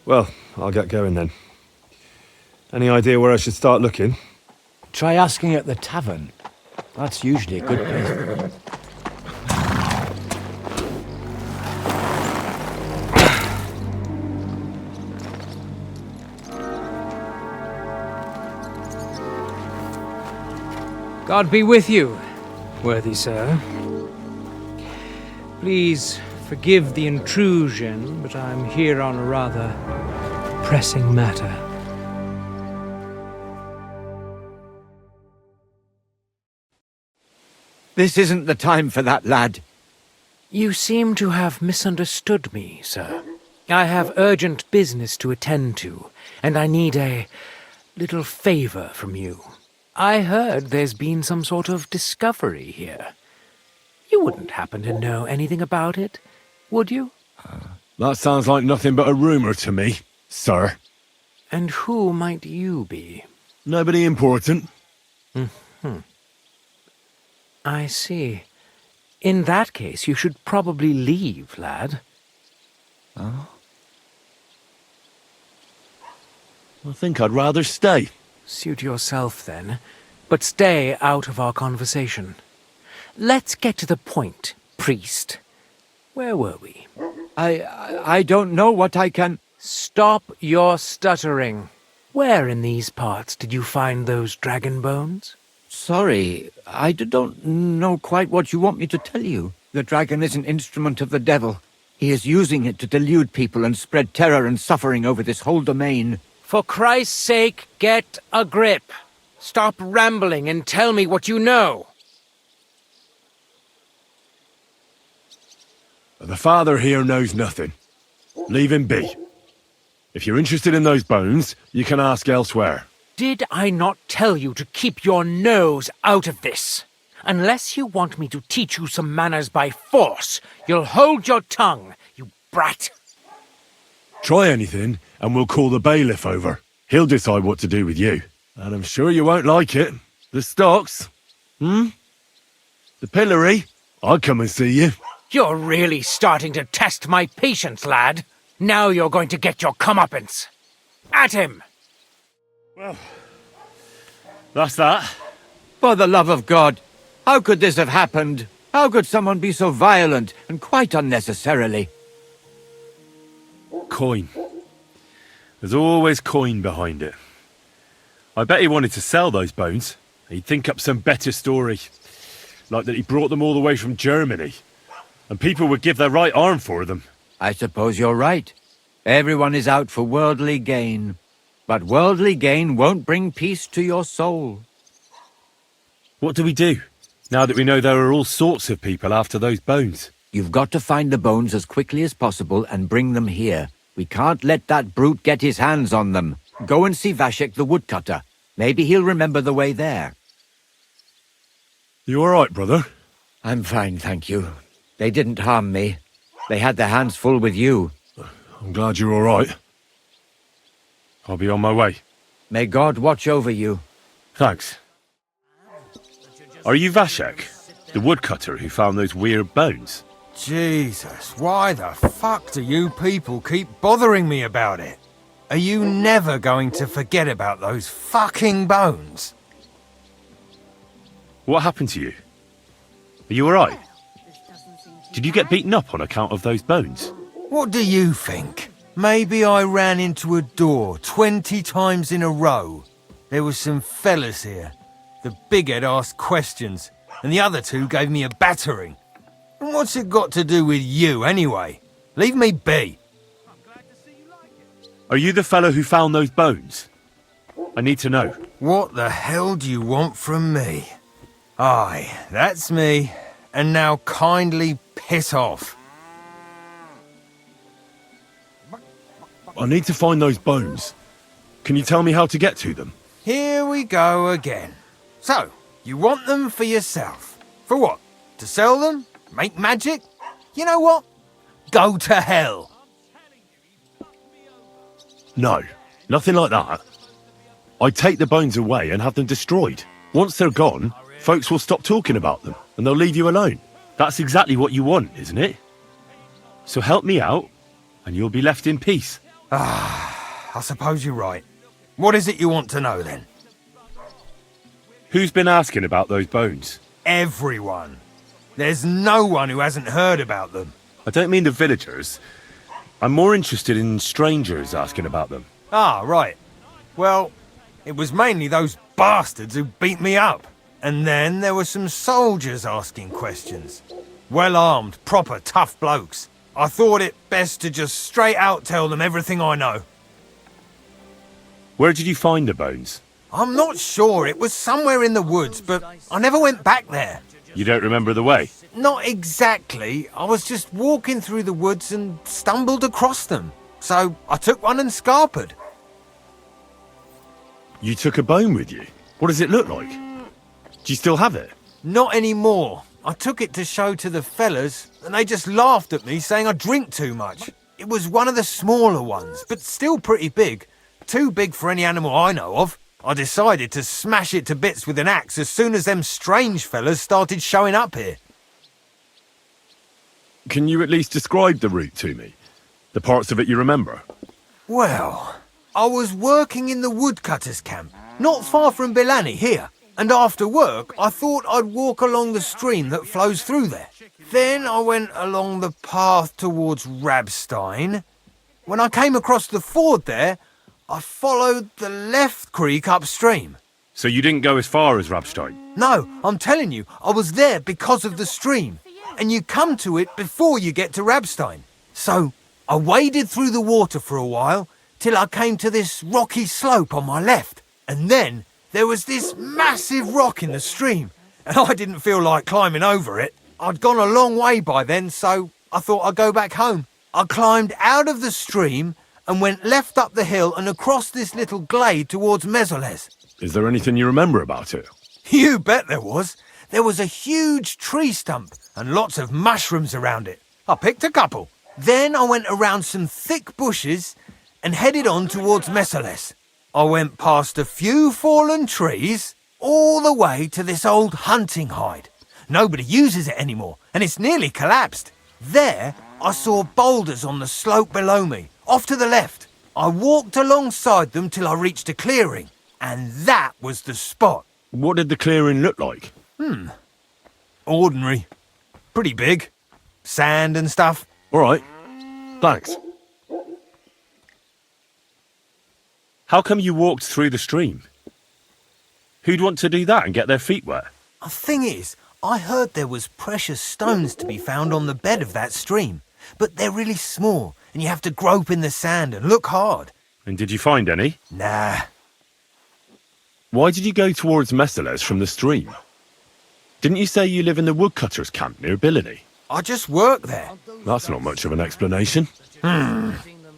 Well, I'll get going then. Any idea where I should start looking? Try asking at the tavern. That's usually a good place. God be with you, worthy sir. Please forgive the intrusion, but I'm here on a rather pressing matter. This isn't the time for that, lad. You seem to have misunderstood me, sir. I have urgent business to attend to, and I need a little favor from you. I heard there's been some sort of discovery here. You wouldn't happen to know anything about it, would you? That sounds like nothing but a rumor to me, sir. And who might you be? Nobody important. I see. In that case, you should probably leave, lad. I think I'd rather stay. Suit yourself, then. But stay out of our conversation. Let's get to the point, priest. Where were we? I don't know what I can... Stop your stuttering. Where in these parts did you find those dragon bones? Sorry, I don't know quite what you want me to tell you. The dragon is an instrument of the devil. He is using it to delude people and spread terror and suffering over this whole domain. For Christ's sake, get a grip. Stop rambling and tell me what you know. The father here knows nothing. Leave him be. If you're interested in those bones, you can ask elsewhere. Did I not tell you to keep your nose out of this? Unless you want me to teach you some manners by force, you'll hold your tongue, you brat. Try anything, and we'll call the bailiff over. He'll decide what to do with you. And I'm sure you won't like it. The stocks. The pillory. I'll come and see you. You're really starting to test my patience, lad. Now you're going to get your comeuppance. At him! Well, that's that. For the love of God, how could this have happened? How could someone be so violent, and quite unnecessarily? Coin. There's always coin behind it. I bet he wanted to sell those bones. He'd think up some better story. Like that he brought them all the way from Germany. And people would give their right arm for them. I suppose you're right. Everyone is out for worldly gain. But worldly gain won't bring peace to your soul. What do we do, now that we know there are all sorts of people after those bones? You've got to find the bones as quickly as possible and bring them here. We can't let that brute get his hands on them. Go and see Vashek the woodcutter. Maybe he'll remember the way there. You all right, brother? I'm fine, thank you. They didn't harm me. They had their hands full with you. I'm glad you're all right. I'll be on my way. May God watch over you. Thanks. Are you Vashek, the woodcutter who found those weird bones? Jesus, why the fuck do you people keep bothering me about it? Are you never going to forget about those fucking bones? What happened to you? Are you all right? Did you get beaten up on account of those bones? What do you think? Maybe I ran into a door 20 times in a row. There was some fellas here. The bighead asked questions, and the other two gave me a battering. And what's it got to do with you, anyway? Leave me be. Are you the fellow who found those bones? I need to know. What the hell do you want from me? Aye, that's me. And now kindly piss off. I need to find those bones. Can you tell me how to get to them? Here we go again. So, you want them for yourself. For what? To sell them? Make magic? You know what? Go to hell. No, nothing like that. I'd take the bones away and have them destroyed. Once they're gone, folks will stop talking about them and they'll leave you alone. That's exactly what you want, isn't it? So help me out and you'll be left in peace. I suppose you're right. What is it you want to know then? Who's been asking about those bones? Everyone. There's no one who hasn't heard about them. I don't mean the villagers. I'm more interested in strangers asking about them. Ah, right. Well, it was mainly those bastards who beat me up. And then there were some soldiers asking questions. Well-armed, proper tough blokes. I thought it best to just straight out tell them everything I know. Where did you find the bones? I'm not sure. It was somewhere in the woods, but I never went back there. You don't remember the way? Not exactly. I was just walking through the woods and stumbled across them. So I took one and scarpered. You took a bone with you? What does it look like? Do you still have it? Not anymore. I took it to show to the fellas, and they just laughed at me, saying I drink too much. It was one of the smaller ones, but still pretty big. Too big for any animal I know of. I decided to smash it to bits with an axe as soon as them strange fellas started showing up here. Can you at least describe the route to me? The parts of it you remember? Well, I was working in the woodcutters' camp, not far from Bilani here. And after work, I thought I'd walk along the stream that flows through there. Then I went along the path towards Rabstein. When I came across the ford there, I followed the left creek upstream. So you didn't go as far as Rabstein? No, I'm telling you, I was there because of the stream. And you come to it before you get to Rabstein. So, I waded through the water for a while, till I came to this rocky slope on my left. And then, there was this massive rock in the stream. And I didn't feel like climbing over it. I'd gone a long way by then, so I thought I'd go back home. I climbed out of the stream and went left up the hill and across this little glade towards Mesoles. Is there anything you remember about it? You bet there was. There was a huge tree stump and lots of mushrooms around it. I picked a couple. Then I went around some thick bushes and headed on towards Mesoles. I went past a few fallen trees all the way to this old hunting hide. Nobody uses it anymore and it's nearly collapsed. There, I saw boulders on the slope below me, off to the left. I walked alongside them till I reached a clearing, and that was the spot. What did the clearing look like? Ordinary. Pretty big. Sand and stuff. All right. Thanks. How come you walked through the stream? Who'd want to do that and get their feet wet? The thing is, I heard there was precious stones to be found on the bed of that stream, but they're really small, and you have to grope in the sand and look hard. And did you find any? Nah. Why did you go towards Mesoles from the stream? Didn't you say you live in the woodcutters' camp near Billiny? I just work there. That's not much of an explanation.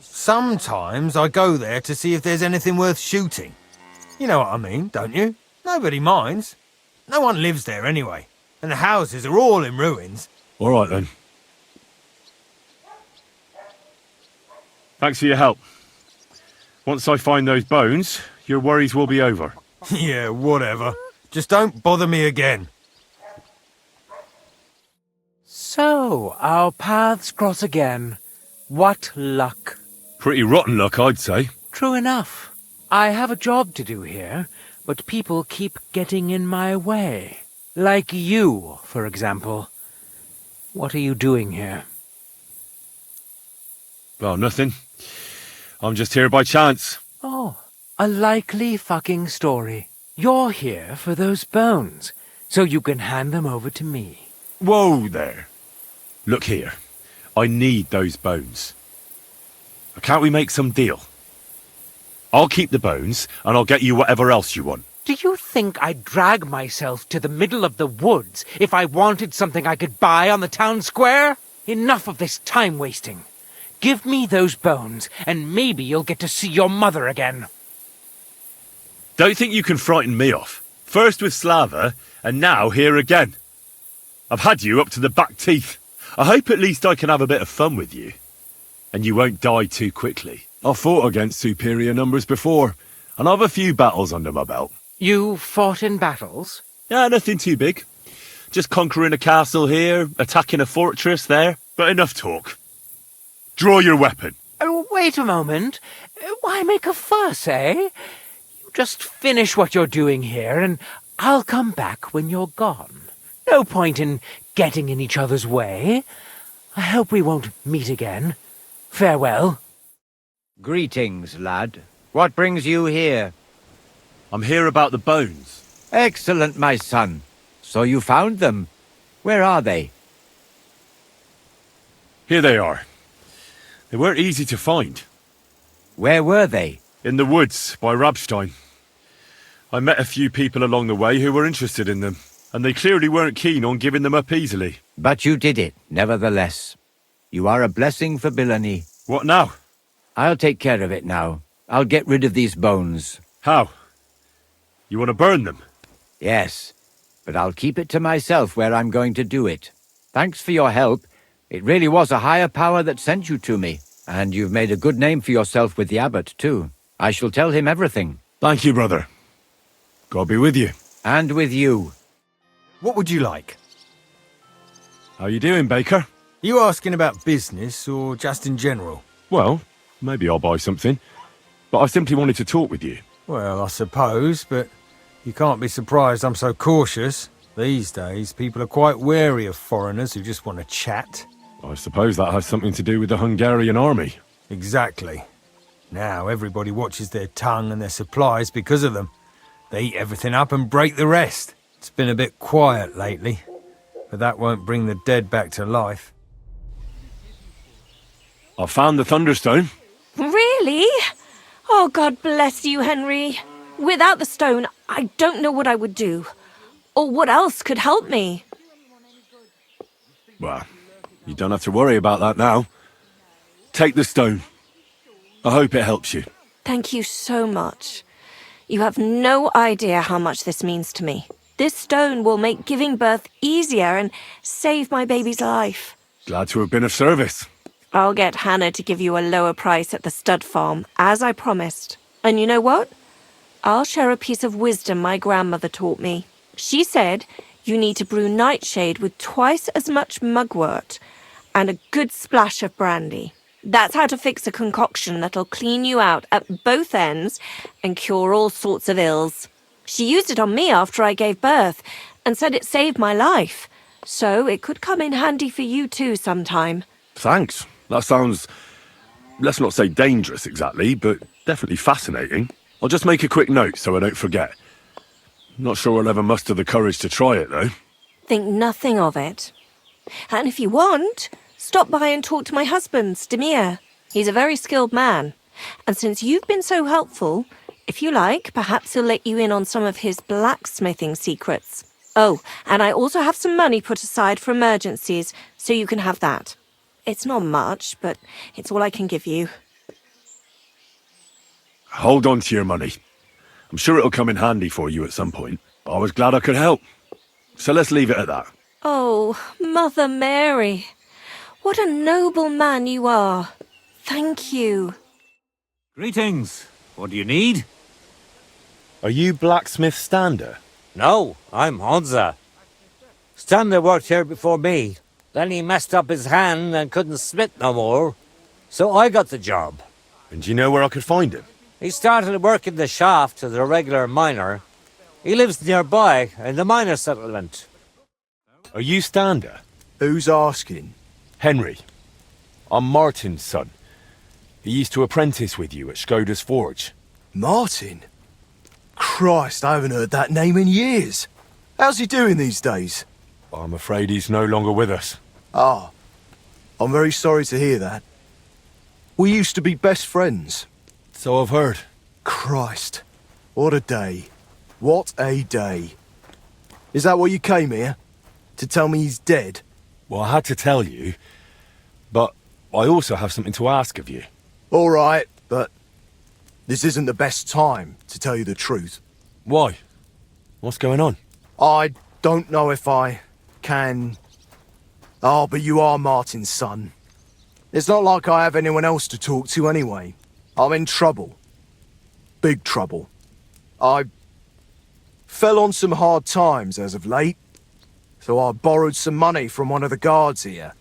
Sometimes I go there to see if there's anything worth shooting. You know what I mean, don't you? Nobody minds. No one lives there anyway, and the houses are all in ruins. All right then. Thanks for your help. Once I find those bones, your worries will be over. Yeah, whatever. Just don't bother me again. So, our paths cross again. What luck. Pretty rotten luck, I'd say. True enough. I have a job to do here, but people keep getting in my way. Like you, for example. What are you doing here? Well, nothing. I'm just here by chance. Oh, a likely fucking story. You're here for those bones, so you can hand them over to me. Whoa there. Look here. I need those bones. Can't we make some deal? I'll keep the bones, and I'll get you whatever else you want. Do you think I'd drag myself to the middle of the woods if I wanted something I could buy on the town square? Enough of this time wasting. Give me those bones, and maybe you'll get to see your mother again. Don't think you can frighten me off. First with Slava, and now here again. I've had you up to the back teeth. I hope at least I can have a bit of fun with you. And you won't die too quickly. I've fought against superior numbers before, and I've a few battles under my belt. You fought in battles? Yeah, nothing too big. Just conquering a castle here, attacking a fortress there, but enough talk. Draw your weapon. Oh, wait a moment. Why make a fuss, eh? You just finish what you're doing here, and I'll come back when you're gone. No point in getting in each other's way. I hope we won't meet again. Farewell. Greetings, lad. What brings you here? I'm here about the bones. Excellent, my son. So you found them. Where are they? Here they are. They weren't easy to find. Where were they? In the woods, by Rabstein. I met a few people along the way who were interested in them, and they clearly weren't keen on giving them up easily. But you did it, nevertheless. You are a blessing for Billany. What now? I'll take care of it now. I'll get rid of these bones. How? You want to burn them? Yes, but I'll keep it to myself where I'm going to do it. Thanks for your help. It really was a higher power that sent you to me. And you've made a good name for yourself with the abbot, too. I shall tell him everything. Thank you, brother. God be with you. And with you. What would you like? How you doing, Baker? You asking about business or just in general? Well, maybe I'll buy something. But I simply wanted to talk with you. Well, I suppose, but you can't be surprised I'm so cautious. These days, people are quite wary of foreigners who just want to chat. I suppose that has something to do with the Hungarian army. Exactly. Now everybody watches their tongue and their supplies because of them. They eat everything up and break the rest. It's been a bit quiet lately, but that won't bring the dead back to life. I found the Thunderstone. Really? Oh, God bless you, Henry. Without the stone, I don't know what I would do. Or what else could help me. Well, you don't have to worry about that now. Take the stone. I hope it helps you. Thank you so much. You have no idea how much this means to me. This stone will make giving birth easier and save my baby's life. Glad to have been of service. I'll get Hannah to give you a lower price at the stud farm, as I promised. And you know what? I'll share a piece of wisdom my grandmother taught me. She said you need to brew nightshade with twice as much mugwort and a good splash of brandy. That's how to fix a concoction that'll clean you out at both ends and cure all sorts of ills. She used it on me after I gave birth and said it saved my life. So it could come in handy for you too sometime. Thanks. That sounds, let's not say dangerous exactly, but definitely fascinating. I'll just make a quick note so I don't forget. Not sure I'll ever muster the courage to try it, though. Think nothing of it. And if you want, stop by and talk to my husband, Demir. He's a very skilled man. And since you've been so helpful, if you like, perhaps he'll let you in on some of his blacksmithing secrets. Oh, and I also have some money put aside for emergencies, so you can have that. It's not much, but it's all I can give you. Hold on to your money. I'm sure it'll come in handy for you at some point. I was glad I could help. So let's leave it at that. Oh, Mother Mary. What a noble man you are. Thank you. Greetings. What do you need? Are you blacksmith Stander? No, I'm Honza. Stander worked here before me. Then he messed up his hand and couldn't smith no more. So I got the job. And do you know where I could find him? He started working the shaft as a regular miner. He lives nearby in the miner settlement. Are you Stander? Who's asking? Henry. I'm Martin's son. He used to apprentice with you at Skoda's Forge. Martin? Christ, I haven't heard that name in years. How's he doing these days? I'm afraid he's no longer with us. Ah, I'm very sorry to hear that. We used to be best friends. So I've heard. Christ, what a day. What a day. Is that what you came here? To tell me he's dead? Well, I had to tell you, but I also have something to ask of you. All right, but this isn't the best time, to tell you the truth. Why? What's going on? I don't know if I can... Oh, but you are Martin's son. It's not like I have anyone else to talk to anyway. I'm in trouble. Big trouble. I fell on some hard times as of late, so I borrowed some money from one of the guards here.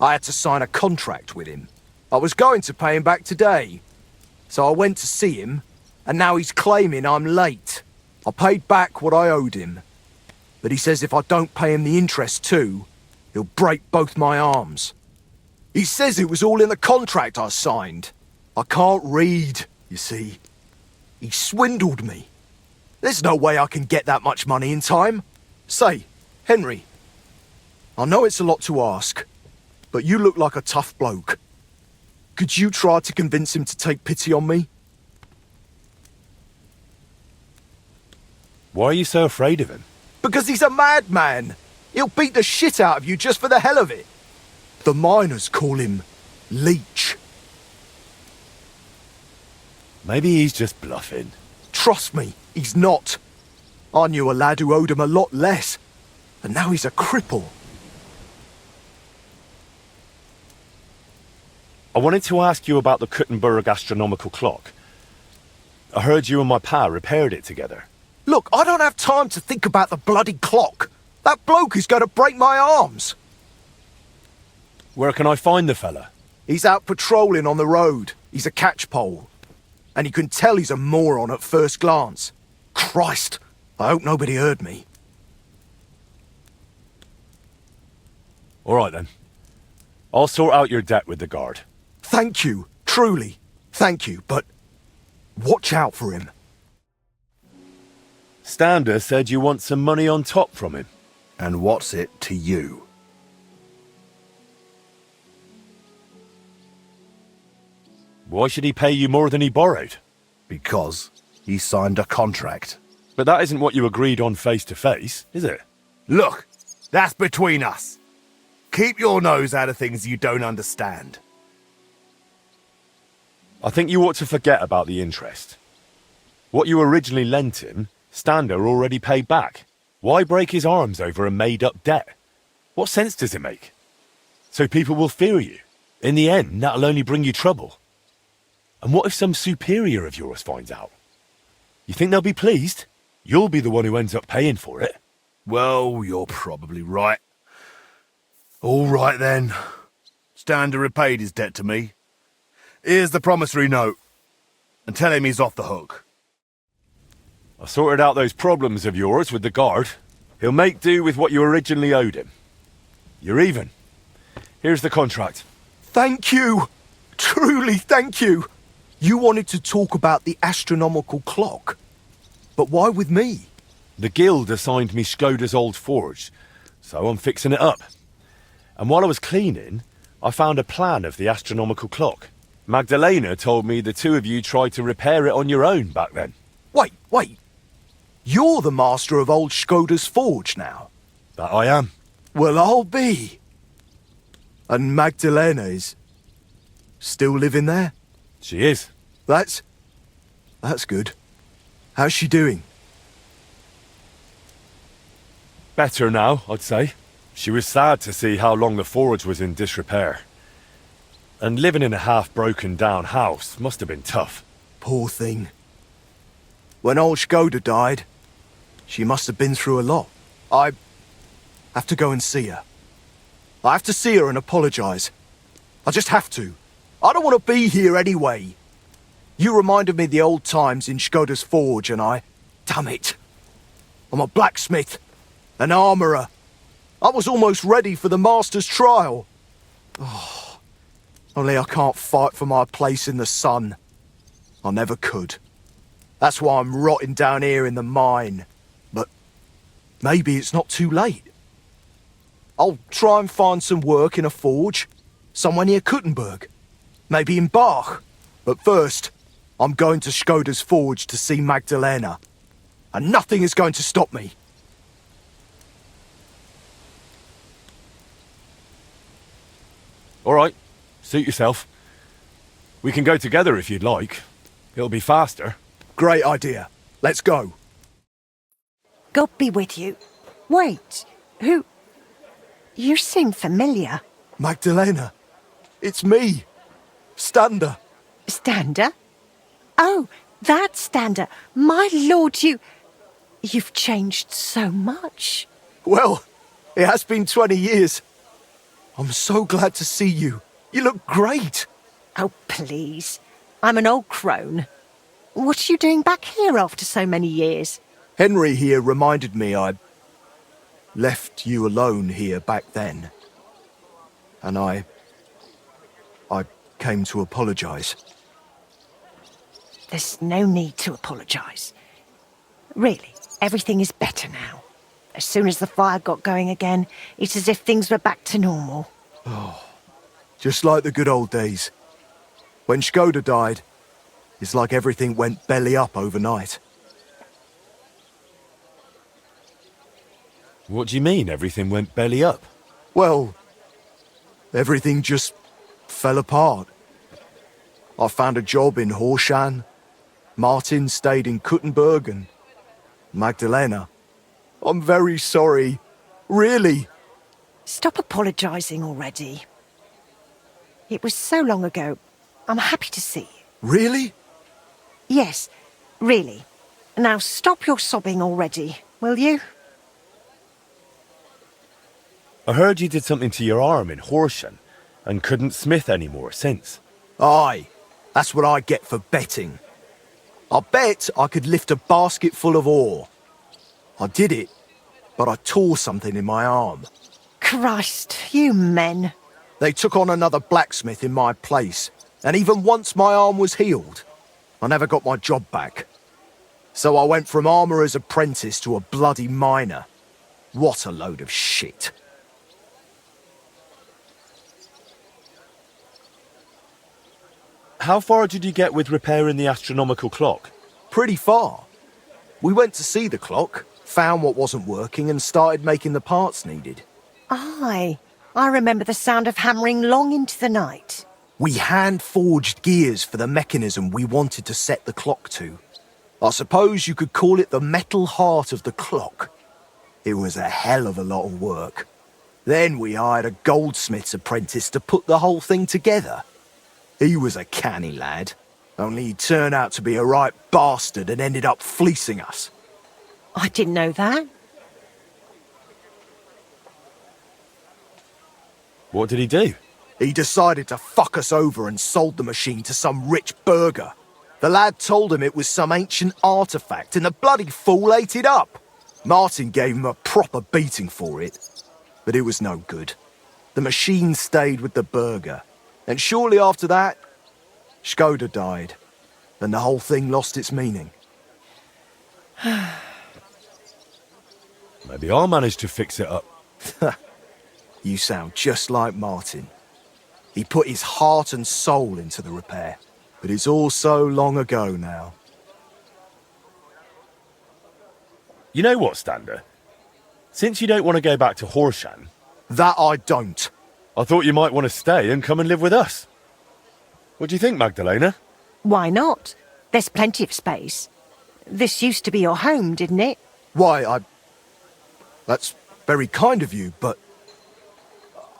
I had to sign a contract with him. I was going to pay him back today, so I went to see him, and now he's claiming I'm late. I paid back what I owed him, but he says if I don't pay him the interest too, he'll break both my arms. He says it was all in the contract I signed. I can't read, you see. He swindled me. There's no way I can get that much money in time. Say, Henry, I know it's a lot to ask, but you look like a tough bloke. Could you try to convince him to take pity on me? Why are you so afraid of him? Because he's a madman. He'll beat the shit out of you just for the hell of it. The miners call him Leech. Maybe he's just bluffing. Trust me, he's not. I knew a lad who owed him a lot less, and now he's a cripple. I wanted to ask you about the Kuttenberg astronomical clock. I heard you and my pa repaired it together. Look, I don't have time to think about the bloody clock. That bloke is going to break my arms. Where can I find the fella? He's out patrolling on the road. He's a catchpole. And you can tell he's a moron at first glance. Christ, I hope nobody heard me. All right then. I'll sort out your debt with the guard. Thank you, truly. Thank you, but watch out for him. Stander said you want some money on top from him. And what's it to you? Why should he pay you more than he borrowed? Because he signed a contract. But that isn't what you agreed on face to face, is it? Look, that's between us. Keep your nose out of things you don't understand. I think you ought to forget about the interest. What you originally lent him, Stander already paid back. Why break his arms over a made-up debt? What sense does it make? So people will fear you. In the end, that'll only bring you trouble. And what if some superior of yours finds out? You think they'll be pleased? You'll be the one who ends up paying for it. Well, you're probably right. All right then. Stander repaid his debt to me. Here's the promissory note. And tell him he's off the hook. I sorted out those problems of yours with the guard. He'll make do with what you originally owed him. You're even. Here's the contract. Thank you. Truly thank you. You wanted to talk about the astronomical clock. But why with me? The guild assigned me Skoda's old forge, so I'm fixing it up. And while I was cleaning, I found a plan of the astronomical clock. Magdalena told me the two of you tried to repair it on your own back then. Wait. You're the master of old Skoda's forge now? That I am. Well, I'll be. And Magdalena is still living there? She is. That's good. How's she doing? Better now, I'd say. She was sad to see how long the forge was in disrepair. And living in a half-broken down house must have been tough. Poor thing. When old Skoda died, she must have been through a lot. I have to go and see her. I have to see her and apologise. I just have to. I don't want to be here anyway. You reminded me of the old times in Skoda's forge and damn it. I'm a blacksmith, an armourer. I was almost ready for the master's trial. Oh, only I can't fight for my place in the sun. I never could. That's why I'm rotting down here in the mine. But maybe it's not too late. I'll try and find some work in a forge, somewhere near Kuttenberg. Maybe in Bach. But first, I'm going to Skoda's forge to see Magdalena. And nothing is going to stop me. All right, suit yourself. We can go together if you'd like. It'll be faster. Great idea. Let's go. God be with you. Wait, who? You seem familiar. Magdalena. It's me. Stander. Stander? Oh, that Stander. My lord, you've changed so much. Well, it has been 20 years. I'm so glad to see you. You look great. Oh, please. I'm an old crone. What are you doing back here after so many years? Henry here reminded me I'd left you alone here back then. And I came to apologise. There's no need to apologise. Really, everything is better now. As soon as the fire got going again, it's as if things were back to normal. Oh, just like the good old days. When Skoda died, it's like everything went belly up overnight. What do you mean, everything went belly up? Well, everything just fell apart. I found a job in Horshan. Martin stayed in Kuttenberg and Magdalena. I'm very sorry. Really. Stop apologising already. It was so long ago. I'm happy to see you. Really? Yes, really. Now stop your sobbing already, will you? I heard you did something to your arm in Horshan and couldn't smith anymore since. Aye, that's what I get for betting. I bet I could lift a basket full of ore. I did it, but I tore something in my arm. Christ, you men. They took on another blacksmith in my place, and even once my arm was healed, I never got my job back. So I went from armourer's apprentice to a bloody miner. What a load of shit. How far did you get with repairing the astronomical clock? Pretty far. We went to see the clock, found what wasn't working and started making the parts needed. Aye, I remember the sound of hammering long into the night. We hand-forged gears for the mechanism we wanted to set the clock to. I suppose you could call it the metal heart of the clock. It was a hell of a lot of work. Then we hired a goldsmith's apprentice to put the whole thing together. He was a canny lad, only he turned out to be a right bastard and ended up fleecing us. I didn't know that. What did he do? He decided to fuck us over and sold the machine to some rich burgher. The lad told him it was some ancient artifact and the bloody fool ate it up. Martin gave him a proper beating for it, but it was no good. The machine stayed with the burgher, and shortly after that, Skoda died, and the whole thing lost its meaning. Maybe I'll manage to fix it up. You sound just like Martin. He put his heart and soul into the repair, but it's all so long ago now. You know what, Stander? Since you don't want to go back to Horsham... That I don't. I thought you might want to stay and come and live with us. What do you think, Magdalena? Why not? There's plenty of space. This used to be your home, didn't it? Why, That's very kind of you, but...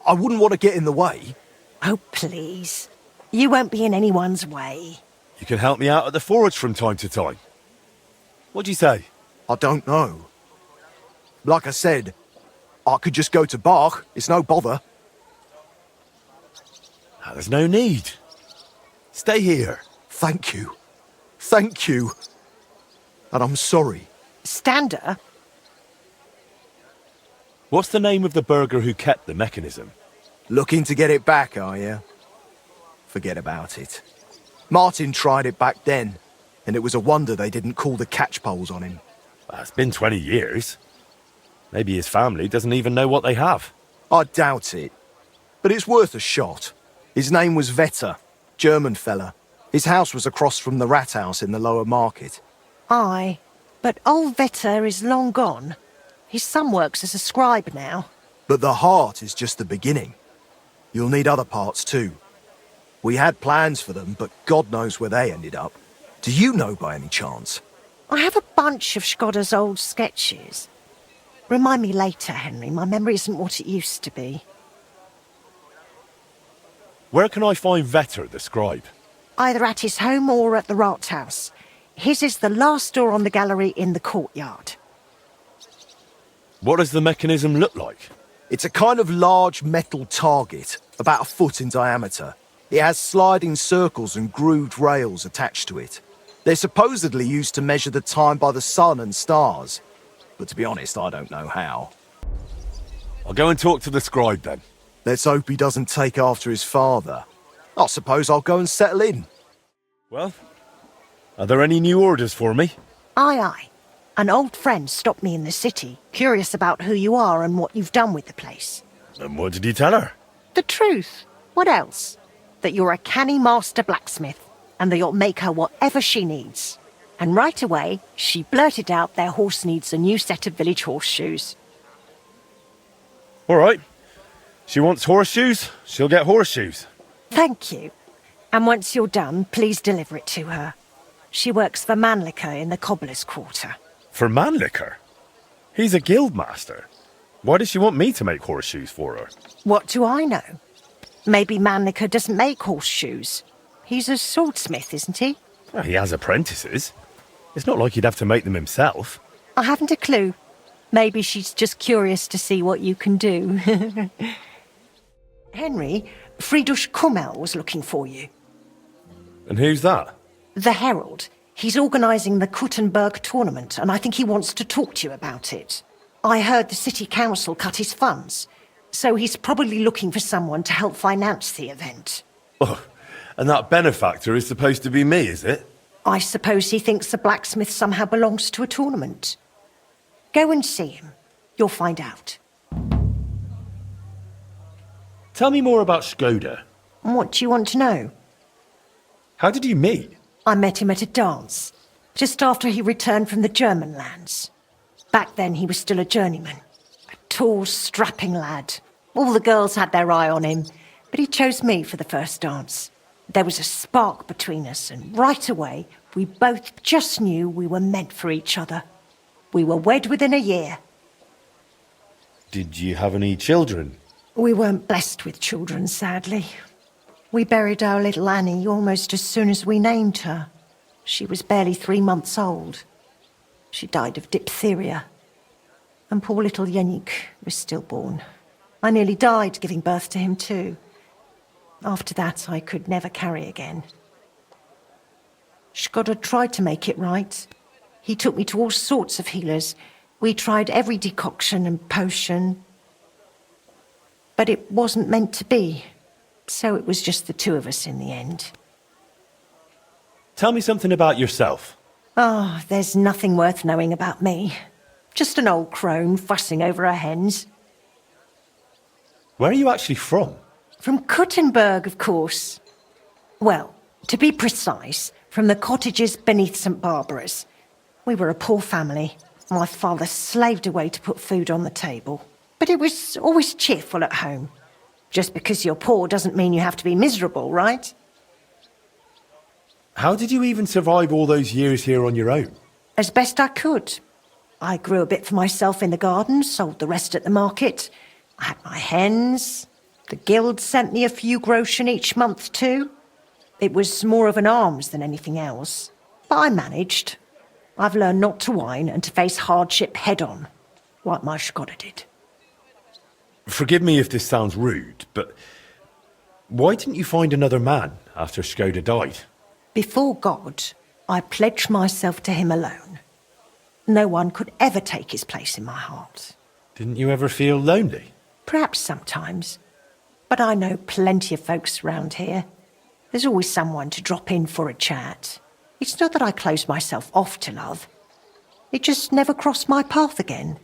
I wouldn't want to get in the way. Oh, please. You won't be in anyone's way. You can help me out at the forge from time to time. What do you say? I don't know. Like I said, I could just go to Bach. It's no bother. There's no need. Stay here. Thank you. Thank you. And I'm sorry. Stander? What's the name of the burgher who kept the mechanism? Looking to get it back, are you? Forget about it. Martin tried it back then, and it was a wonder they didn't call the catchpoles on him. Well, it's been 20 years. Maybe his family doesn't even know what they have. I doubt it. But it's worth a shot. His name was Vetter, German fella. His house was across from the rat house in the lower market. Aye, but old Vetter is long gone. His son works as a scribe now. But the heart is just the beginning. You'll need other parts too. We had plans for them, but God knows where they ended up. Do you know by any chance? I have a bunch of Skoda's old sketches. Remind me later, Henry. My memory isn't what it used to be. Where can I find Vetter, the scribe? Either at his home or at the Rathaus. His is the last door on the gallery in the courtyard. What does the mechanism look like? It's a kind of large metal target, about a foot in diameter. It has sliding circles and grooved rails attached to it. They're supposedly used to measure the time by the sun and stars. But to be honest, I don't know how. I'll go and talk to the scribe then. Let's hope he doesn't take after his father. I suppose I'll go and settle in. Well, are there any new orders for me? Aye, aye. An old friend stopped me in the city, curious about who you are and what you've done with the place. And what did he tell her? The truth. What else? That you're a canny master blacksmith, and that you'll make her whatever she needs. And right away, she blurted out their horse needs a new set of village horseshoes. All right. She wants horseshoes, she'll get horseshoes. Thank you. And once you're done, please deliver it to her. She works for Mannlicher in the cobbler's quarter. For Mannlicher? He's a guild master. Why does she want me to make horseshoes for her? What do I know? Maybe Mannlicher doesn't make horseshoes. He's a swordsmith, isn't he? Well, he has apprentices. It's not like he'd have to make them himself. I haven't a clue. Maybe she's just curious to see what you can do. Henry, Friedrich Kummel was looking for you. And who's that? The Herald. He's organising the Kuttenberg tournament, and I think he wants to talk to you about it. I heard the city council cut his funds, so he's probably looking for someone to help finance the event. Oh, and that benefactor is supposed to be me, is it? I suppose he thinks the blacksmith somehow belongs to a tournament. Go and see him. You'll find out. Tell me more about Skoda. What do you want to know? How did you meet? I met him at a dance, just after he returned from the German lands. Back then he was still a journeyman. A tall, strapping lad. All the girls had their eye on him, but he chose me for the first dance. There was a spark between us, and right away, we both just knew we were meant for each other. We were wed within a year. Did you have any children? We weren't blessed with children, sadly. We buried our little Annie almost as soon as we named her. She was barely 3 months old. She died of diphtheria. And poor little Yannick was stillborn. I nearly died giving birth to him too. After that, I could never carry again. Skoda tried to make it right. He took me to all sorts of healers. We tried every decoction and potion. But it wasn't meant to be. So it was just the two of us in the end. Tell me something about yourself. Oh, there's nothing worth knowing about me. Just an old crone fussing over her hens. Where are you actually from? From Kuttenberg, of course. Well, to be precise, from the cottages beneath St. Barbara's. We were a poor family. My father slaved away to put food on the table. But it was always cheerful at home. Just because you're poor doesn't mean you have to be miserable, right? How did you even survive all those years here on your own? As best I could. I grew a bit for myself in the garden, sold the rest at the market. I had my hens. The guild sent me a few groschen each month too. It was more of an alms than anything else. But I managed. I've learned not to whine and to face hardship head-on, like my Skoda did. Forgive me if this sounds rude, but why didn't you find another man after Skoda died? Before God, I pledged myself to him alone. No one could ever take his place in my heart. Didn't you ever feel lonely? Perhaps sometimes. But I know plenty of folks round here. There's always someone to drop in for a chat. It's not that I closed myself off to love. It just never crossed my path again.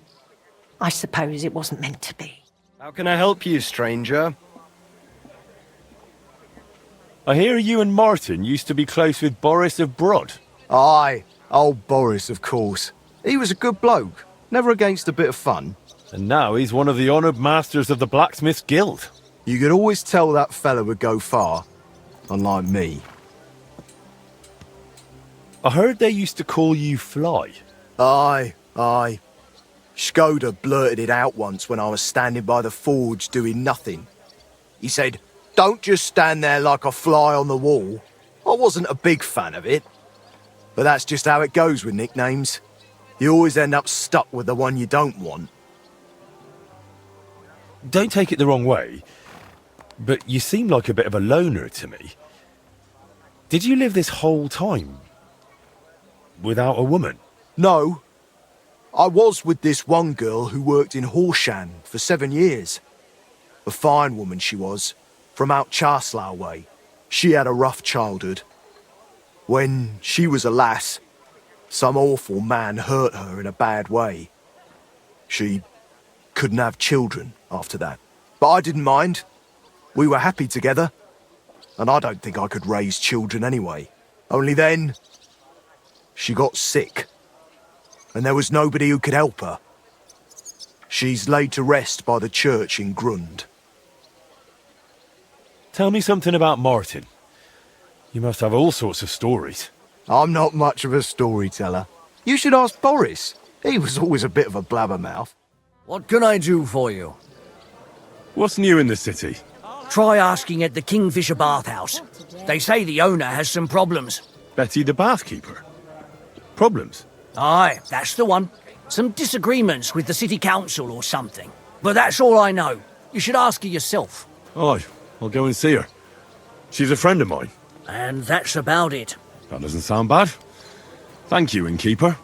I suppose it wasn't meant to be. How can I help you, stranger? I hear you and Martin used to be close with Boris of Brod. Aye, old Boris, of course. He was a good bloke, never against a bit of fun. And now he's one of the honoured masters of the Blacksmiths Guild. You could always tell that fella would go far, unlike me. I heard they used to call you Fly. Aye. Skoda blurted it out once when I was standing by the forge doing nothing. He said, "Don't just stand there like a fly on the wall." I wasn't a big fan of it. But that's just how it goes with nicknames. You always end up stuck with the one you don't want. Don't take it the wrong way, but you seem like a bit of a loner to me. Did you live this whole time without a woman? No. I was with this one girl who worked in Horsham for 7 years. A fine woman she was, from out Charslow way. She had a rough childhood. When she was a lass, some awful man hurt her in a bad way. She couldn't have children after that. But I didn't mind. We were happy together. And I don't think I could raise children anyway. Only then, she got sick. And there was nobody who could help her. She's laid to rest by the church in Grund. Tell me something about Martin. You must have all sorts of stories. I'm not much of a storyteller. You should ask Boris. He was always a bit of a blabbermouth. What can I do for you? What's new in the city? Try asking at the Kingfisher Bathhouse. They say the owner has some problems. Betty the bathkeeper? Problems? Aye, that's the one. Some disagreements with the city council or something. But that's all I know. You should ask her yourself. Aye, I'll go and see her. She's a friend of mine. And that's about it. That doesn't sound bad. Thank you, innkeeper.